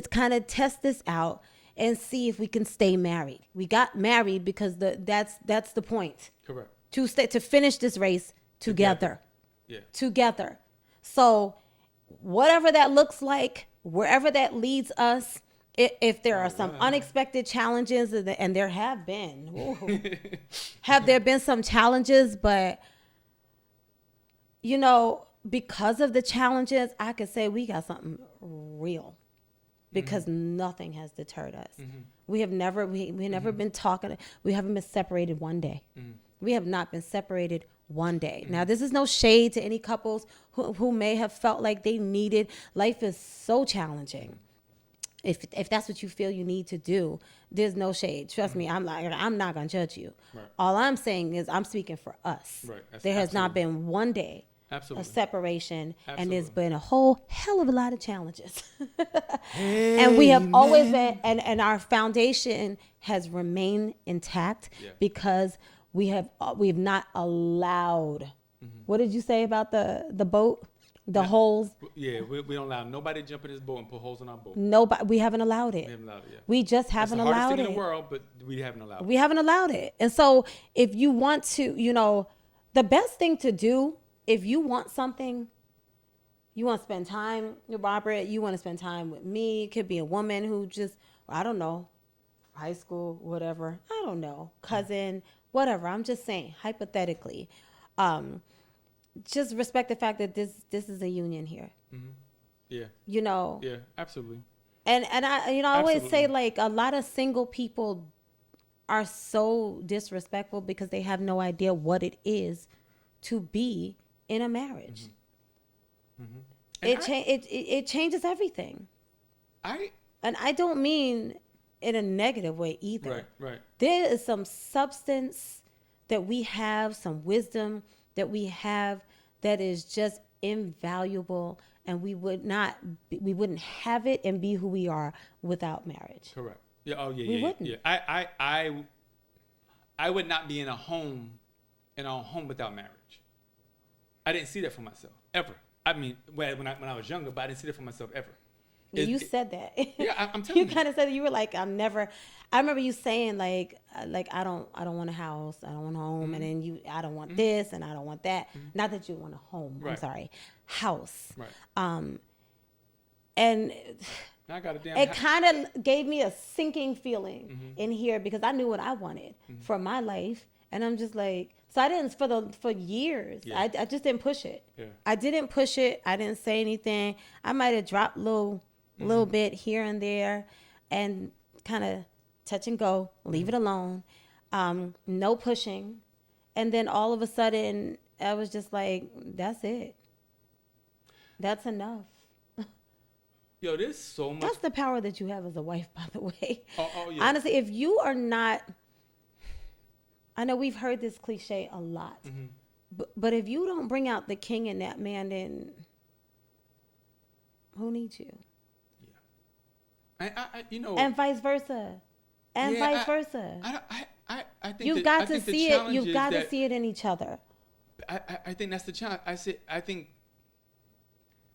kind of test this out and see if we can stay married. We got married because that's the point. Correct. To finish this race together. Yeah. Together. So whatever that looks like, wherever that leads us, if there are some unexpected challenges, and there have been, have there been some challenges, but because of the challenges, I could say we got something real, because nothing has deterred us. We have never been talking. We haven't been separated one day. We have not been separated one day. Now, this is no shade to any couples who may have felt like they needed. Life is so challenging. If that's what you feel you need to do, there's no shade. Trust me, I'm not gonna judge you. Right. All I'm saying is I'm speaking for us. Right. There has not been one day of separation, and there's been a whole hell of a lot of challenges. And we have always been, and our foundation has remained intact because we've not allowed What did you say about the boat? The holes? Yeah, we don't allow nobody to jump in this boat and put holes in our boat. Nobody. We haven't allowed it. We haven't allowed it yet. We just It's haven't the hardest allowed thing it. in the world, but we haven't allowed it. We haven't allowed it. And so if you want to, the best thing to do, if you want something, you want to spend time with Robert, you want to spend time with me. It could be a woman who just, I don't know, high school, whatever. I don't know, cousin, whatever. I'm just saying, hypothetically. Just respect the fact that this is a union here. Mm-hmm. Yeah. Yeah, absolutely. And I always say, like, a lot of single people are so disrespectful because they have no idea what it is to be in a marriage. Mm-hmm. It changes everything. And I don't mean in a negative way either. Right. There is some substance that we have, some wisdom that we have that is just invaluable, and we wouldn't have it and be who we are without marriage. Correct. Yeah. Oh yeah. We wouldn't. Yeah. I would not be in our home without marriage. I didn't see that for myself ever. I mean, when I was younger, but I didn't see that for myself ever. You said that. Yeah, I'm telling you. You kind of said that. You were like, I remember you saying like I don't want a house, I don't want a home, and then I don't want this and I don't want that. Not that you want a home. Right. I'm sorry, house. Right. And I got a damn it kind of gave me a sinking feeling in here because I knew what I wanted for my life, and I'm just like, so I didn't for years. Yeah. I just didn't push it. Yeah. I didn't push it. I didn't say anything. I might have dropped little bit here and there, and kind of touch and go, leave it alone, no pushing, and then all of a sudden I was just like, that's it. That's enough. Yo, there's so much. That's the power that you have as a wife, by the way. Oh yeah. Honestly, if you are not, I know we've heard this cliche a lot, but if you don't bring out the king in that man, then who needs you? And vice versa, I think you've got to see it. You've got to see it in each other. I think that's the challenge. I think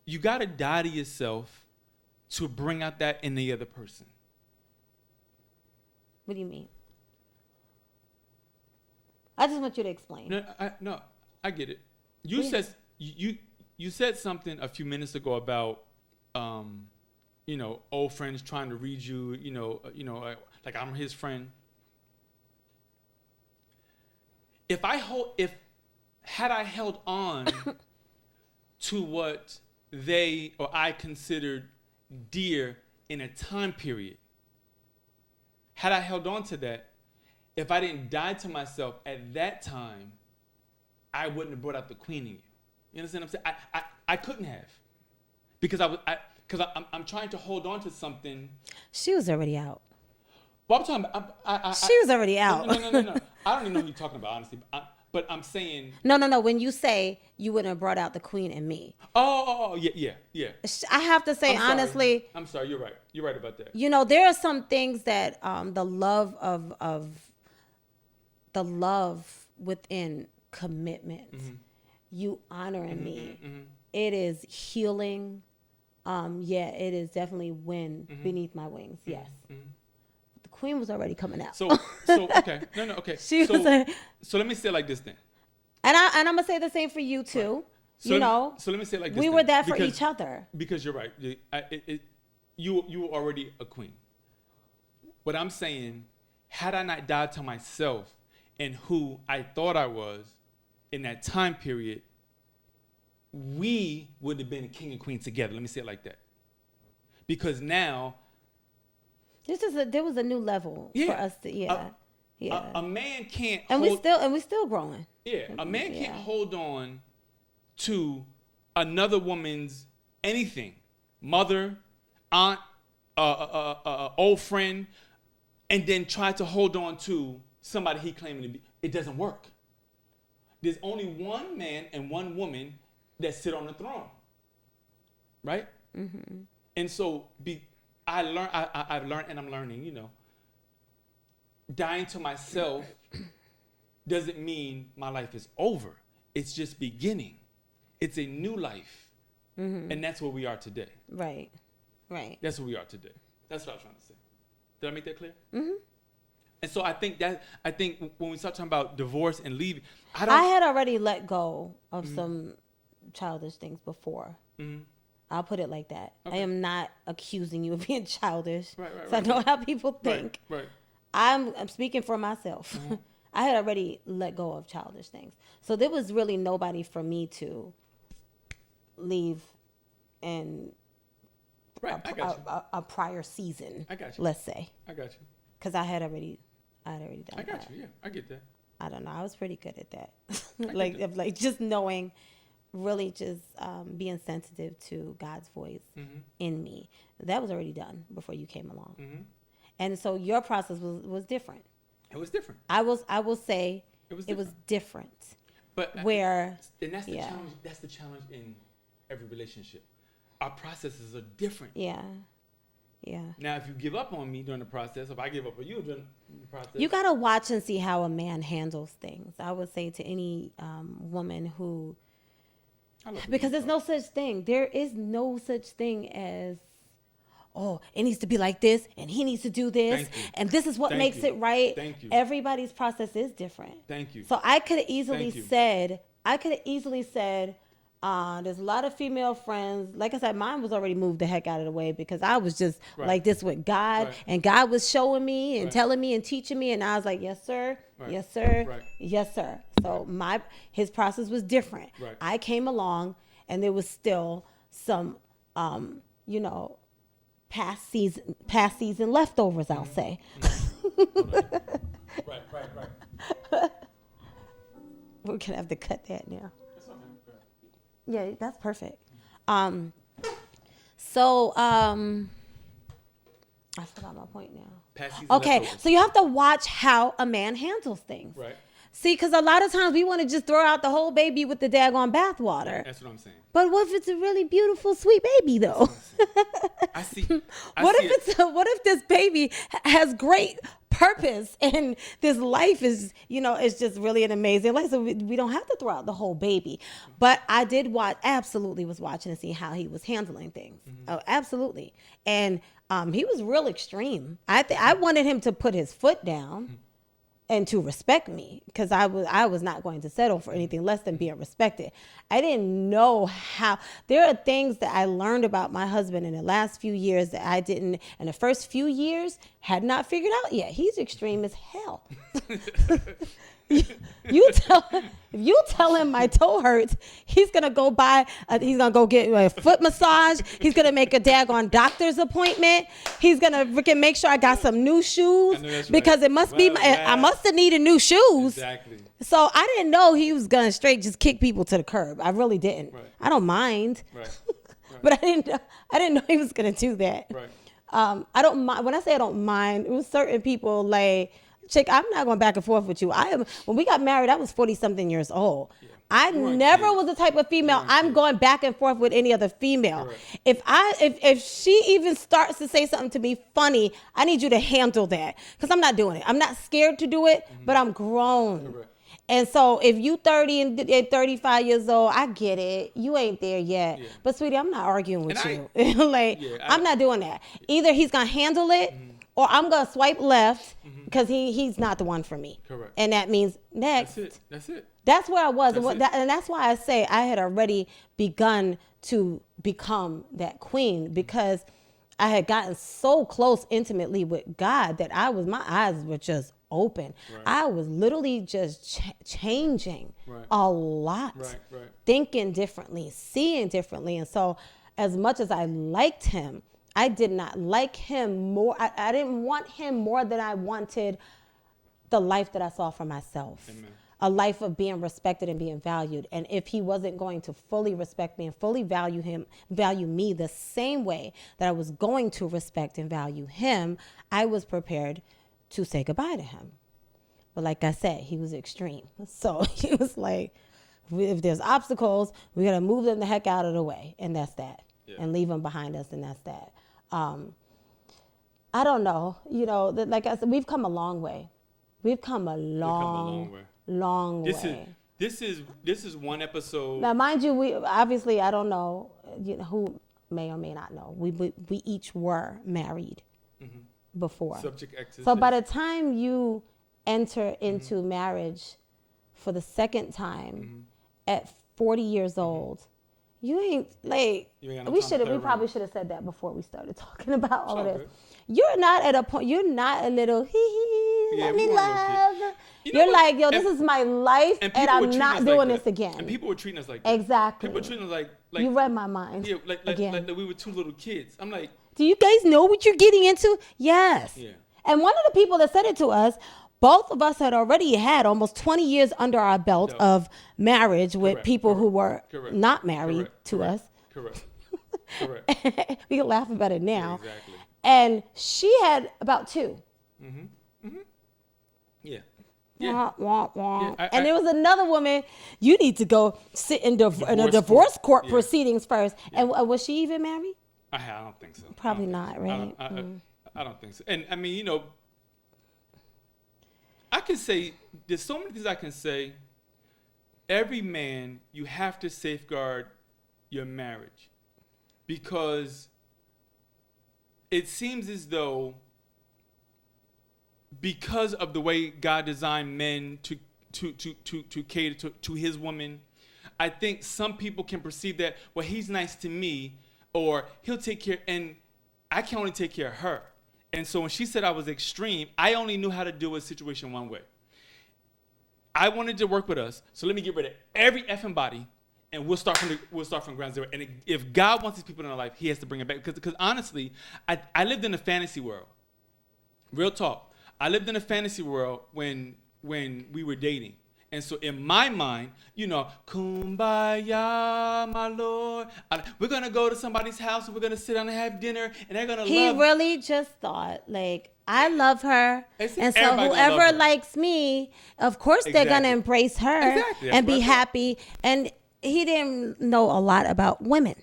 you got to die to yourself to bring out that in the other person. What do you mean? I just want you to explain. No, I get it. You said something a few minutes ago about old friends trying to read you, like I'm his friend. Had I held on to what they or I considered dear in a time period, had I held on to that, if I didn't die to myself at that time, I wouldn't have brought out the queen in you. You understand what I'm saying? I couldn't have, because I'm trying to hold on to something. She was already out. Well, I'm talking about, she was already out. No. I don't even know who you're talking about, honestly. But I'm saying. No. When you say you wouldn't have brought out the queen in me. Oh, yeah. I have to say, honestly. I'm sorry. You're right. You're right about that. There are some things that the love within commitment, you honoring me, it is healing. It is definitely wind beneath my wings. Yes. The queen was already coming out. So okay. No, okay. So let me say it like this then. And I'm gonna say the same for you too. Right. So let me say it like this. We were there for each other. Because you're right. You were already a queen. What I'm saying, had I not died to myself and who I thought I was in that time period, we would have been a king and queen together. Let me say it like that. Because now, there was a new level for us to a man can't and we're still growing. Yeah, a man can't hold on to another woman's anything, mother, aunt, old friend, and then try to hold on to somebody he claiming to be. It doesn't work. There's only one man and one woman that sit on the throne, right? Mm-hmm. And so I've learned, and I'm learning, dying to myself doesn't mean my life is over. it's just beginning. It's a new life. And that's where we are today. Right. Right. That's where we are today. That's what I was trying to say. Did I make that clear? Mm-hmm. And so I think when we start talking about divorce and leaving, I had already let go of some childish things before. Mm-hmm. I'll put it like that. Okay. I am not accusing you of being childish. Right, so I know how people think. Right. I'm speaking for myself. Mm-hmm. I had already let go of childish things. So there was really nobody for me to leave in a prior season. I got you. Let's say. I got you. Because I had already done that. I got you. Yeah, I get that. I don't know. I was pretty good at that. like just knowing, really just being sensitive to God's voice in me. That was already done before you came along. Mm-hmm. And so your process was different. It was different. I will say it was different. But where and that's the challenge. That's the challenge in every relationship. Our processes are different. Yeah. Yeah. Now, if you give up on me during the process, if I give up on you during the process, you gotta watch and see how a man handles things. I would say to any woman who, because there's no such thing. There is no such thing as, oh, it needs to be like this, and he needs to do this, and this is what makes it right. Thank you. Everybody's process is different. Thank you. So I could have easily said, there's a lot of female friends. Like I said, mine was already moved the heck out of the way because I was just like this with God, and God was showing me and telling me and teaching me, and I was like, yes, sir, yes, sir, yes, sir. So his process was different. Right. I came along, and there was still some, past season leftovers. I'll say. Right. We're gonna have to cut that now. Yeah, that's perfect. I forgot my point now. Okay, so you have to watch how a man handles things. Right. See, because a lot of times we want to just throw out the whole baby with the daggone bathwater. That's what I'm saying. But what if it's a really beautiful, sweet baby, though? I see. What if this baby has great purpose and this life is, it's just really an amazing life. So we don't have to throw out the whole baby. But I did absolutely was watching to see how he was handling things. Mm-hmm. Oh, absolutely. And he was real extreme. I wanted him to put his foot down. Mm-hmm. And to respect me, because I was not going to settle for anything less than being respected. I didn't know how. There are things that I learned about my husband in the last few years that I didn't, in the first few years, had not figured out yet. He's extreme as hell. If you tell him my toe hurts, he's gonna go get a foot massage. He's gonna make a daggone doctor's appointment. He's gonna freaking make sure I got some new shoes because it must be I must have needed new shoes. Exactly. So I didn't know he was gonna straight just kick people to the curb. I really didn't. Right. I don't mind. Right. But I didn't know he was gonna do that. Right. I don't mind. When I say I don't mind, it was certain people like. Chick, I'm not going back and forth with you. When we got married, I was 40-something years old. Yeah. I never was the type of female I'm going back and forth with any other female. Correct. If she even starts to say something to me funny, I need you to handle that because I'm not doing it. I'm not scared to do it, but I'm grown. Correct. And so if you 30 and 35 years old, I get it. You ain't there yet. Yeah. But sweetie, I'm not arguing with you. I'm not doing that. Either he's going to handle it or I'm going to swipe left because he's not the one for me. Correct. And that means next. That's it. That's where I was. And that's why I say I had already begun to become that queen because I had gotten so close intimately with God that my eyes were just open. Right. I was literally just changing a lot, thinking differently, seeing differently. And so as much as I liked him, I did not like him more. I didn't want him more than I wanted the life that I saw for myself. Amen. A life of being respected and being valued. And if he wasn't going to fully respect me and fully value me the same way that I was going to respect and value him, I was prepared to say goodbye to him. But like I said, he was extreme. So he was like, if there's obstacles, we got to move them the heck out of the way. And that's that. Yeah. And leave them behind us. And that's that. I don't know. Like I said, we've come a long way. We've come a long way. this is one episode. Now, mind you, we obviously, I don't know, who may or may not know. We each were married before. Subject X. So by the time you enter into marriage for the second time at 40 years old, you ain't like, we probably should have said that before we started talking about all of this. You're not at a point, you're not a little let me love. You're like, yo, this is my life and I'm not doing this again. And people were treating us like that. Exactly. People were treating us like you read my mind. Yeah, like we were two little kids. I'm like, do you guys know what you're getting into? Yes. Yeah. And one of the people that said it to us, both of us had already had almost 20 years under our belt of marriage with people who were not married to us. Correct. We can laugh about it now. Yeah, exactly. And she had about 2. Yeah. Wah, wah, wah. Yeah, and there was another woman, you need to go sit in a divorce court proceedings first. Yeah. And was she even married? I don't think so. Probably not, right? I don't think so. And I mean, I can say, there's so many things I can say. Every man, you have to safeguard your marriage, because it seems as though, because of the way God designed men to cater to his woman, I think some people can perceive that, well, he's nice to me, or he'll take care, and I can only take care of her. And so when she said I was extreme, I only knew how to deal with a situation one way. I wanted to work with us, so let me get rid of every effing body, and we'll start from ground zero. And if God wants these people in our life, he has to bring it back. Because honestly, I lived in a fantasy world. Real talk. I lived in a fantasy world when we were dating. And so in my mind, kumbaya, my Lord. We're going to go to somebody's house and we're going to sit down and have dinner, and they're going to love. He really just thought, like, I love her. And so whoever likes me, of course they're going to embrace her and be happy. And he didn't know a lot about women.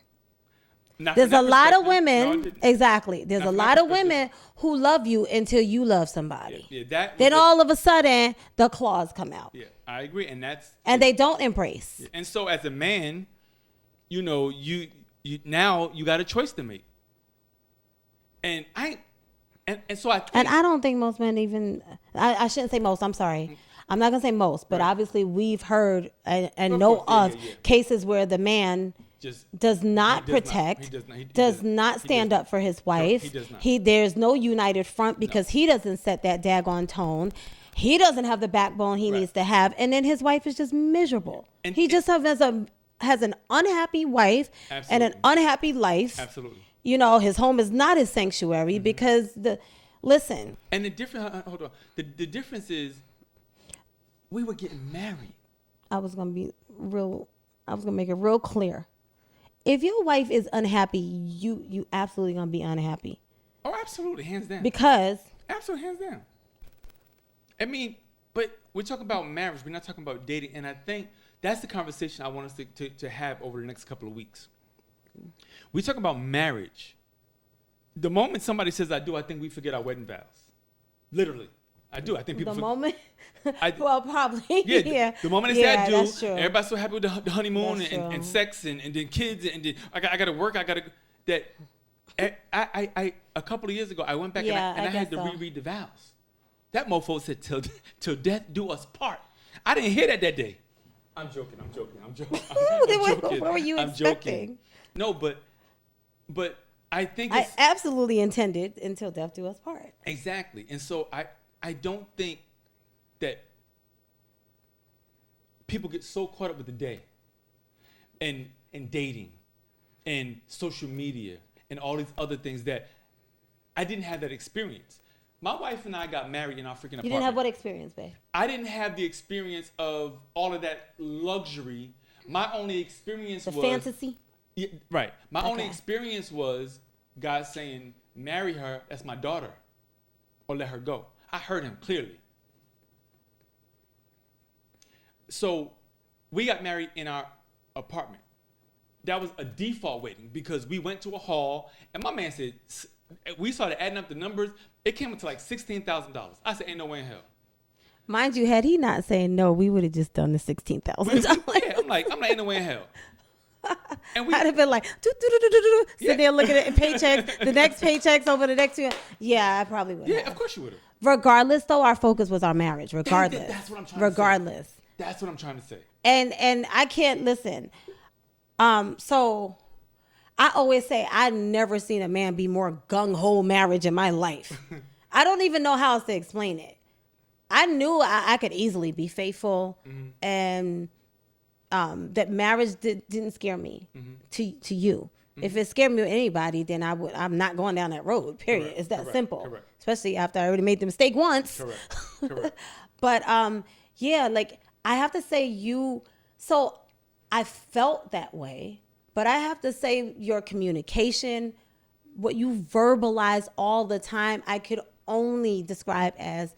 There's a lot of women, exactly. There's a lot of women who love you until you love somebody. Then all of a sudden, the claws come out. Yeah, I agree, and they don't embrace. Yeah. And so, as a man, you now you got a choice to make. And I don't think most men even. I shouldn't say most. I'm sorry. I'm not gonna say most, but obviously we've heard and know of cases where the man does not protect, does not stand up for his wife. There's no united front because he doesn't set that daggone tone. He doesn't have the backbone he needs to have, and then his wife is just miserable. And he just has an unhappy wife and an unhappy life. Absolutely. His home is not his sanctuary because listen. And the difference. Hold on. The difference is, we were getting married. I was gonna make it real clear. If your wife is unhappy, you absolutely gonna be unhappy. Oh, absolutely, hands down. Because absolutely, hands down. I mean, but we're talking about marriage. We're not talking about dating, and I think that's the conversation I want us to have over the next couple of weeks. We talk about marriage. The moment somebody says "I do," I think we forget our wedding vows. Literally, I do. I think people. Moment. Well, probably. Yeah. The moment they say "I do," everybody's so happy with the honeymoon and sex and then kids and then I got to work. I a couple of years ago I went back and I had to reread the vows. That mofo said till death do us part. I didn't hear that day. I'm joking. What were you expecting? No, but I think I absolutely intended until death do us part. Exactly. And so I don't think that people get so caught up with the day and dating and social media and all these other things that I didn't have that experience. My wife and I got married in our freaking apartment. You didn't have what experience, babe? I didn't have the experience of all of that luxury. My only experience was... The fantasy? Yeah, right. My only experience was God saying, marry her, that's my daughter, or let her go. I heard him clearly. So we got married in our apartment. That was a default wedding because we went to a hall, and my man said, we started adding up the numbers. It came up to like $16,000. I said, ain't no way in hell. Mind you, had he not saying no, we would have just done the $16,000. Yeah, I'm like, ain't no way in hell. And we, I'd have been like, sitting there looking at paychecks, the next paychecks over the next 2. Yeah, I probably would. yeah, of course you would have. Regardless, though, our focus was our marriage. Regardless, That's what I'm trying regardless. to say. That's what I'm trying to say. And I can't listen. So I always say I never seen a man be more gung ho marriage in my life. I don't even know how else to explain it. I knew I could easily be faithful, and that marriage didn't scare me to you. If it scared me with anybody, then I'm not going down that road. Period. Correct, It's that correct, simple. correct. Especially after I already made the mistake once. Correct. But yeah, like I have to say so I felt that way, but I have to say your communication, what you verbalize all the time, I could only describe as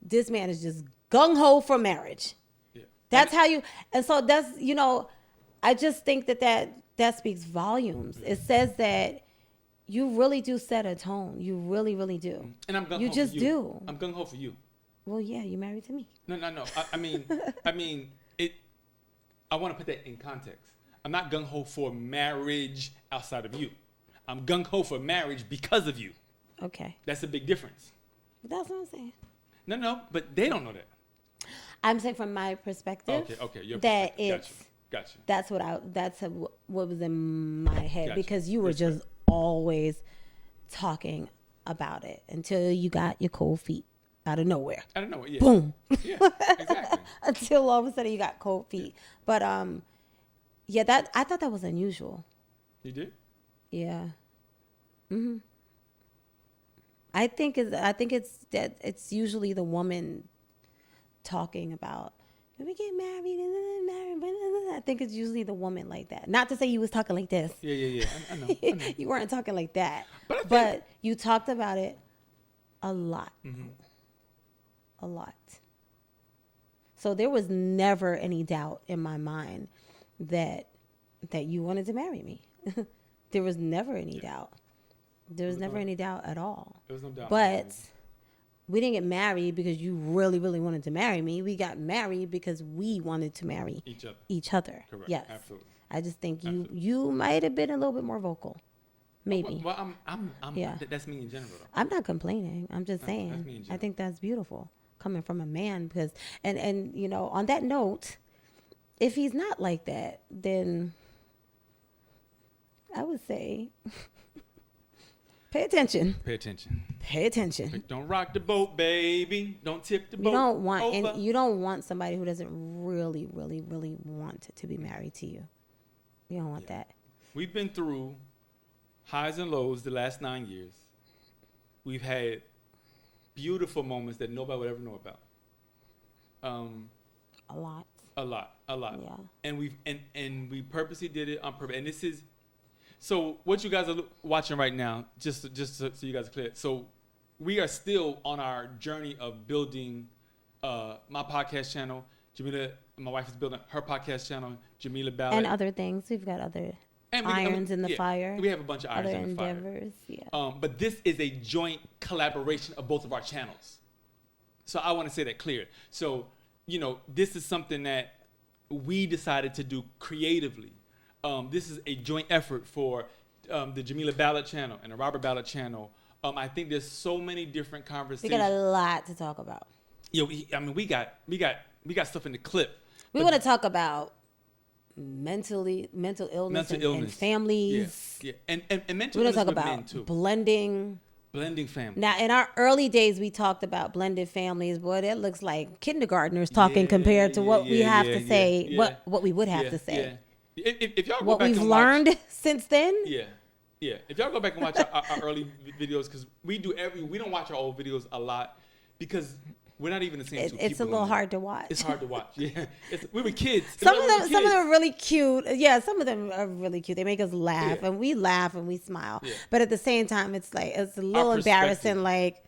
this man is just gung ho for marriage. Yeah. That's how you, and so that's, I just think that speaks volumes. It says that you really do set a tone. You really, really do. And I'm gung ho. You just for you. do. I'm gung ho for you. Well, yeah, you married to me. No. I mean, it. I want to put that in context. I'm not gung ho for marriage outside of you. I'm gung ho for marriage because of you. Okay. That's a big difference. That's what I'm saying. No, but they don't know that. I'm saying from my perspective. Okay. Your that perspective. it's. Gotcha. That's what was in my head, Gotcha. because you were just always talking about it until you got your cold feet out of nowhere. I don't know. Yeah. Boom. Yeah. Exactly. Until all of a sudden you got cold feet. But yeah, that I thought that was unusual. You did? Yeah. I think it's that it's usually the woman talking about, when we get married and then married. I think it's usually the woman like that. Not to say you was talking like this. Yeah. I know. You weren't talking like that. But You talked about it a lot. A lot. So there was never any doubt in my mind that you wanted to marry me. There was never any doubt. There was never any doubt at all. There was no doubt. But we didn't get married because you really, really wanted to marry me. We got married because we wanted to marry each other. Correct. Yes. Absolutely. I just think you might have been a little bit more vocal. Maybe. Well, I'm Yeah. That's me in general. Though. I'm not complaining. I'm just saying. That's me in general. I think that's beautiful coming from a man, because and on that note, if he's not like that, then I would say pay attention. Pay attention. Pay attention. Don't rock the boat, baby. Don't tip the boat. You don't want somebody who doesn't really, really, really want to be married to you. You don't want that. We've been through highs and lows the last 9 years. We've had beautiful moments that nobody would ever know about. A lot. Yeah. And we purposely did it on purpose. And this is, so what you guys are watching right now, just so you guys are clear. So we are still on our journey of building my podcast channel. Jamillah, my wife, is building her podcast channel, Jamillah Ballatt. And other things. We've got other irons in the fire. We have a bunch of irons in the fire. Other endeavors, yeah. But this is a joint collaboration of both of our channels. So I want to say that clear. So, this is something that we decided to do creatively. This is a joint effort for the Jamillah Ballatt channel and the Robert Ballatt channel. I think there's so many different conversations. We got a lot to talk about. Yeah, we got stuff in the clip. We want to talk about mental illness and families. Yeah. And mental We're illness going to talk with men about too. blending families. Now, in our early days, we talked about blended families. Boy, that looks like kindergartners talking compared to what we have to say, what we would have to say. Yeah. If y'all go what back we've and learned watch, since then. Yeah. If y'all go back and watch our early videos, because we don't watch our old videos a lot because we're not even the same two people. It's a little hard to watch. It's hard to watch. Yeah. We were kids. Some of them are really cute. Yeah, some of them are really cute. They make us laugh, and we laugh and we smile. Yeah. But at the same time, it's a little embarrassing. Like,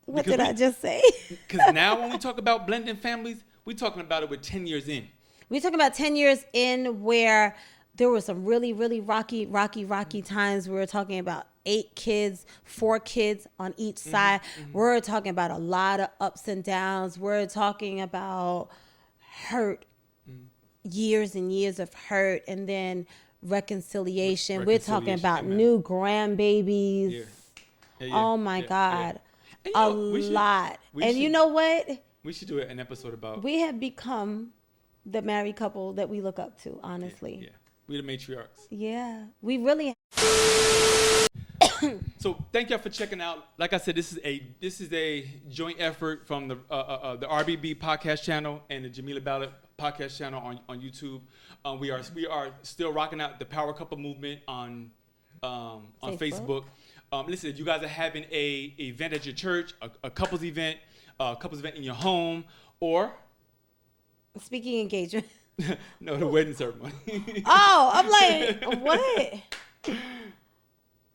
what did I just say? Because now when we talk about blending families, we're talking about it with 10 years in. We're talking about 10 years in where there were some really, really rocky times. We were talking about 8 kids, 4 kids on each side. We're talking about a lot of ups and downs. We're talking about hurt, years and years of hurt, and then reconciliation. We're talking about Amen. new grandbabies. Yeah. Yeah, Oh my God. And, A lot. And you know what? We should do an episode about. We have become the married couple that we look up to, honestly. Yeah. We're the matriarchs. Yeah. We really. So thank y'all for checking out. Like I said, this is a joint effort from the RBB podcast channel and the Jamillah Ballatt podcast channel on YouTube. We are still rocking out the Power Couple movement on Facebook. Listen, if you guys are having a event at your church, a couples event in your home, or Speaking engagement. no, the wedding ceremony. Oh, I'm like, what?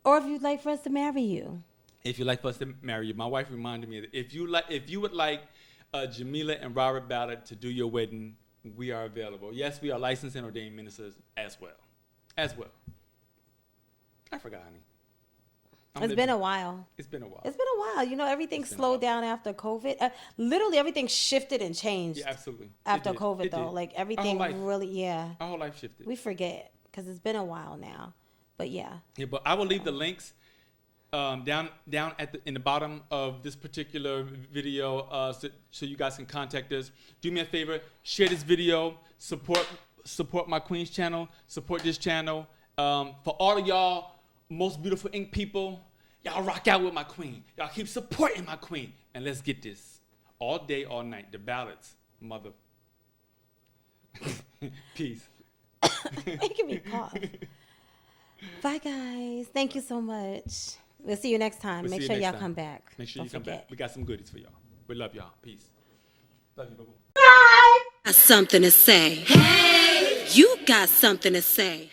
Or if you'd like for us to marry you. If you'd like for us to marry you, my wife reminded me that if you would like Jamillah and Robert Ballatt to do your wedding, we are available. Yes, we are licensed and ordained ministers as well. I forgot, honey. It's been a while. It's been a while. It's been a while. You know, everything slowed down after COVID. Literally, everything shifted and changed. Yeah, absolutely. After COVID, though. Like, everything really, yeah. Our whole life shifted. We forget because it's been a while now. But, yeah. Yeah, but I will leave the links down in the bottom of this particular video so you guys can contact us. Do me a favor. Share this video. Support my Queen's channel. Support this channel. For all of y'all most beautiful ink people, y'all rock out with my queen. Y'all keep supporting my queen. And let's get this. All day, all night. The Ballatts, mother. Peace. Making me cough. Bye, guys. Thank you so much. We'll see you next time. Make sure y'all come back. Make sure you come back. We got some goodies for y'all. We love y'all. Peace. Love you, boo-boo. Got something to say. Hey! You got something to say.